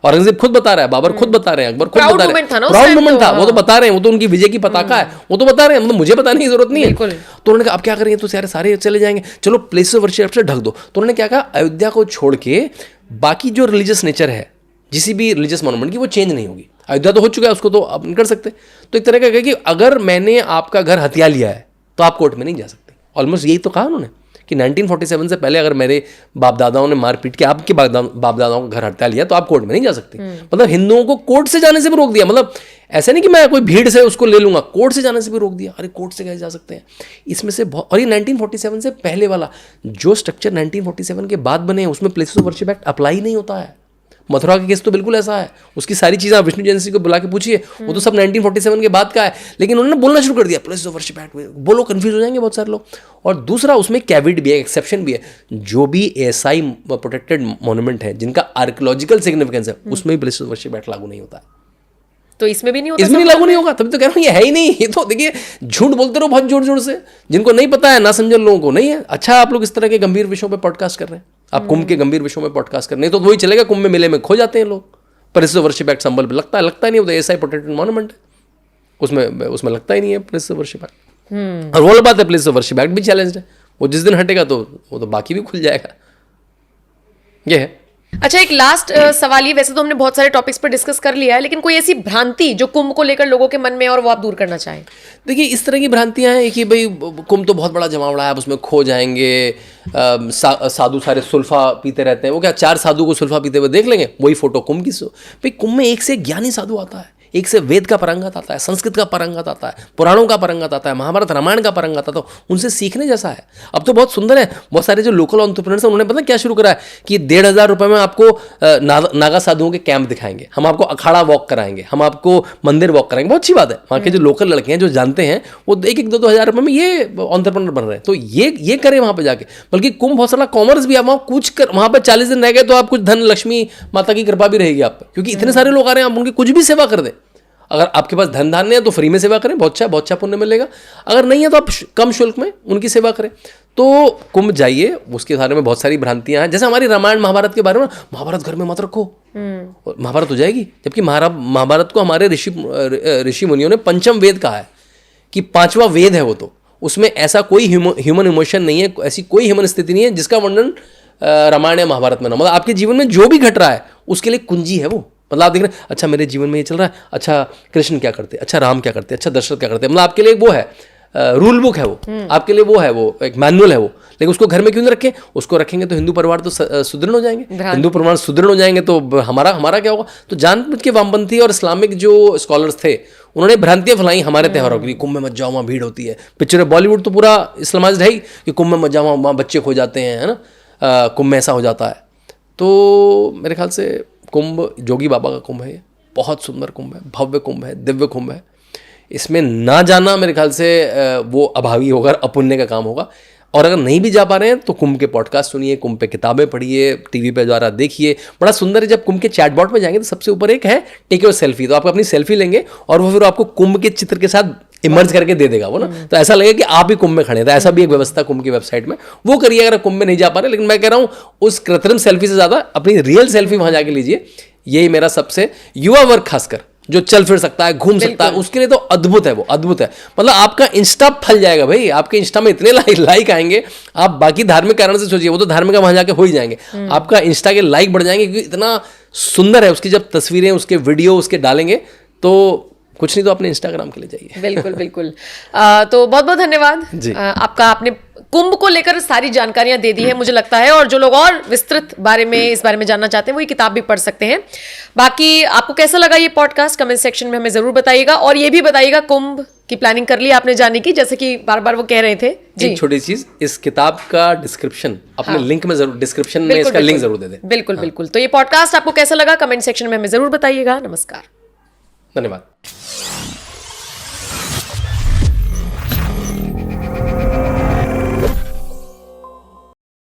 औरंगजेब खुद बता रहा है, बाबर खुद बता रहे हैं, अकबर खुद बता रहे हैं, प्राउड मोमेंट था, वो तो बता रहे हैं, वो तो उनकी विजय की पताका है, वो तो बता रहे हैं, मतलब मुझे बताने की जरूरत नहीं है। तो उन्होंने कहा अब क्या करेंगे, तो सारे चले जाएंगे, चलो प्लेस ऑफ वर्शिप से ढक दो। तो उन्होंने क्या कहा, अयोध्या को छोड़ के बाकी जो रिलीजियस नेचर है किसी भी रिलीजियस मॉन्यूमेंट की, वो चेंज नहीं होगी। अयोध्या तो हो चुका है, उसको तो आप नहीं कर सकते। तो एक तरह का कि अगर मैंने आपका घर हथिया लिया है तो आप कोर्ट में नहीं जा सकते। ऑलमोस्ट यही तो कहा उन्होंने कि 1947 से पहले अगर मेरे बाप दादाओं ने मार पीट के आपके बाप दादाओं का घर हत्या लिया तो आप कोर्ट में नहीं जा सकते। मतलब हिंदुओं को कोर्ट से जाने से भी रोक दिया। मतलब ऐसा नहीं कि मैं कोई भीड़ से उसको ले लूंगा, कोर्ट से जाने से भी रोक दिया। अरे कोर्ट से कैसे जा सकते हैं? इसमें से बहुत, और ये 1947 से पहले वाला जो स्ट्रक्चर 1947 के बाद बने हैं उसमें places of worship act apply नहीं होता है। मथुरा का केस तो बिल्कुल ऐसा है, उसकी सारी चीज़ें विष्णु जैन को बुला के पूछिए, वो तो सब 1947 के बाद का है। लेकिन उन्होंने बोलना शुरू कर दिया प्लेसेस ऑफ वर्शिप एक्ट, बोलो कंफ्यूज हो जाएंगे बहुत सारे लोग। और दूसरा उसमें कैविट भी है, एक्सेप्शन भी है, जो भी एसआई प्रोटेक्टेड मॉन्यूमेंट है जिनका आर्कियोलॉजिकल सिग्निफिकेंस है उसमें भी प्लेसेस ऑफ वर्शिप एक्ट लागू नहीं होता है। तो इसमें भी नहीं होता, इसमें लागू नहीं होगा। तभी तो कह रहा हूँ ये है ही नहीं। ये तो देखिए झूठ बोलते रहो बहुत जोर जोर से, जिनको नहीं पता है, ना समझे लोगों को नहीं है। अच्छा आप लोग इस तरह के गंभीर विषयों पे पॉडकास्ट कर रहे हैं, आप कुंभ के गंभीर विषयों में पॉडकास्ट कर रहे हैं, तो वही चलेगा, कुंभ में मेले में खो जाते हैं लोग। प्लेसेस ऑफ वर्शिप एक्ट संबल पे लगता नहीं, वो तो एसआई प्रोटेक्टेड मॉन्यूमेंट है, उसमें लगता ही नहीं है प्लेसेस ऑफ वर्शिप एक्ट। और वो बात है, प्लेसेस ऑफ वर्शिप एक्ट भी चैलेंज है, वो जिस दिन हटेगा तो वो तो बाकी भी खुल जाएगा। ये है। अच्छा, एक लास्ट सवाल, ये वैसे तो हमने बहुत सारे टॉपिक्स पर डिस्कस कर लिया है, लेकिन कोई ऐसी भ्रांति जो कुंभ को लेकर लोगों के मन में और वो आप दूर करना चाहें? देखिए इस तरह की भ्रांतियां हैं कि भाई कुंभ तो बहुत बड़ा जमावड़ा है, आप उसमें खो जाएंगे, साधु सारे सुल्फा पीते रहते हैं। वो क्या 4 साधु को सुल्फा पीते हुए देख लेंगे, वही फोटो कुंभ की। भाई कुंभ में एक से ज्ञानी साधु आता है, एक से वेद का परंगत आता है, संस्कृत का परंगत आता है, पुराणों का परंगत आता है, महाभारत रामायण का परंगत आता है, उनसे सीखने जैसा है। अब तो बहुत सुंदर है, बहुत सारे जो लोकल एंटरप्रेन्योर्स हैं उन्होंने पता क्या शुरू करा है कि 1,500 रुपये में आपको नागा साधुओं के कैंप दिखाएंगे, हम आपको अखाड़ा वॉक कराएंगे, हम आपको मंदिर वॉक कराएंगे। बहुत अच्छी बात है, वहाँ के जो लोकल लड़के हैं जो जानते हैं वो 1-2 हज़ार रुपये में ये एंटरप्रेन्योर बन रहे हैं। तो ये करें वहाँ पर जाके। बल्कि कुंभ बहुत सारा कॉमर्स भी, आप वहाँ कुछ कर, वहाँ पर 40 दिन रह गए तो आप कुछ धन लक्ष्मी माता की कृपा भी रहेगी आप पर, क्योंकि इतने सारे लोग आ रहे हैं, आप उनकी कुछ भी सेवा कर दें। अगर आपके पास धन धान्य है तो फ्री में सेवा करें, बहुत अच्छा पुण्य मिलेगा। अगर नहीं है तो आप कम शुल्क में उनकी सेवा करें। तो कुंभ जाइए, उसके बारे में बहुत सारी भ्रांतियां हैं। जैसे हमारी रामायण महाभारत के बारे में, महाभारत घर में मत रखो, महाभारत हो जाएगी। जबकि महाभारत को हमारे ऋषि मुनियों ने पंचम वेद कहा है कि 5वां वेद है वो। तो उसमें ऐसा कोई ह्यूमन इमोशन नहीं है, ऐसी कोई ह्यूमन स्थिति नहीं है जिसका वर्णन रामायण या महाभारत में ना। मतलब आपके जीवन में जो भी घट रहा है उसके लिए कुंजी है वो, मतलब आप देख रहे हैं, अच्छा मेरे जीवन में ये चल रहा है, अच्छा कृष्ण क्या करते, अच्छा राम क्या करते, अच्छा दशरथ क्या करते, मतलब आपके लिए वो है रूल बुक है वो, आपके लिए वो है, वो एक मैनुअल है वो, लेकिन उसको घर में क्यों नहीं रखें? उसको रखेंगे तो हिंदू परिवार तो सुदृढ़ हो जाएंगे, हिंदू परिवार सुदृढ़ हो जाएंगे तो हमारा क्या होगा? तो जानबूझ के वामपंथी और इस्लामिक जो स्कॉलर्स थे उन्होंने भ्रांतियां फैलाई हमारे त्योहारों के लिए, कुंभ में मत जाओ वहाँ भीड़ होती है, पिक्चर बॉलीवुड तो पूरा इस्लामाइज्ड है ही कि कुंभ में मत जाओ वहाँ बच्चे खो जाते हैं, है ना, कुंभ में ऐसा हो जाता है। तो मेरे ख्याल से कुंभ जोगी बाबा का कुंभ है, ये बहुत सुंदर कुंभ है, भव्य कुंभ है, दिव्य कुंभ है। इसमें ना जाना मेरे ख्याल से वो अभावी होगा, अपुण्य का काम होगा। और अगर नहीं भी जा पा रहे हैं तो कुंभ के पॉडकास्ट सुनिए, कुंभ पे किताबें पढ़िए, टीवी पे द्वारा देखिए, बड़ा सुंदर है। जब कुंभ के चैटबॉट में जाएंगे तो सबसे ऊपर एक है टेक योर सेल्फी, तो आप अपनी सेल्फी लेंगे और वो फिर आपको कुंभ के चित्र के साथ इमर्ज करके दे देगा वो ना, तो ऐसा लगेगा कि आप ही कुंभ में खड़े हैं। तो ऐसा भी एक व्यवस्था कुंभ की वेबसाइट में, वो करिए अगर कुंभ में नहीं जा पा रहे। लेकिन मैं कह रहा हूँ उस कृत्रिम सेल्फी से ज़्यादा अपनी रियल सेल्फी वहाँ जाके लीजिए। यही मेरा सबसे युवा वर्ग खासकर जो चल फिर सकता है, घूम सकता है, उसके लिए तो अद्भुत है, वो अद्भुत है। मतलब आपका इंस्टा फल जाएगा भाई, आपके इंस्टा में इतने लाइक आएंगे, आप बाकी धार्मिक कारण से सोचिए, वो तो धार्मिक वहां जाके हो ही जाएंगे, आपका इंस्टा के लाइक बढ़ जाएंगे क्योंकि इतना सुंदर है। उसकी जब तस्वीरें, उसके वीडियो उसके डालेंगे तो कुछ नहीं तो अपने इंस्टाग्राम के लिए जाइए। बिल्कुल बिल्कुल। तो बहुत बहुत धन्यवाद जी। आपका, आपने कुंभ को लेकर सारी जानकारियां दे दी है मुझे लगता है, और जो लोग और विस्तृत इस बारे में जानना चाहते हैं वो ये किताब भी पढ़ सकते हैं। बाकी आपको कैसा लगा ये पॉडकास्ट कमेंट सेक्शन में हमें जरूर बताइएगा, और ये भी बताइएगा कुंभ की प्लानिंग कर ली आपने जाने की, जैसे कि बार बार वो कह रहे थे जी। एक छोटी चीज, इस किताब का डिस्क्रिप्शन अपने लिंक में जरूर, डिस्क्रिप्शन में इसका लिंक जरूर दे दें। बिल्कुल बिल्कुल। तो ये पॉडकास्ट आपको कैसा लगा कमेंट सेक्शन में हमें जरूर बताइएगा। नमस्कार, धन्यवाद।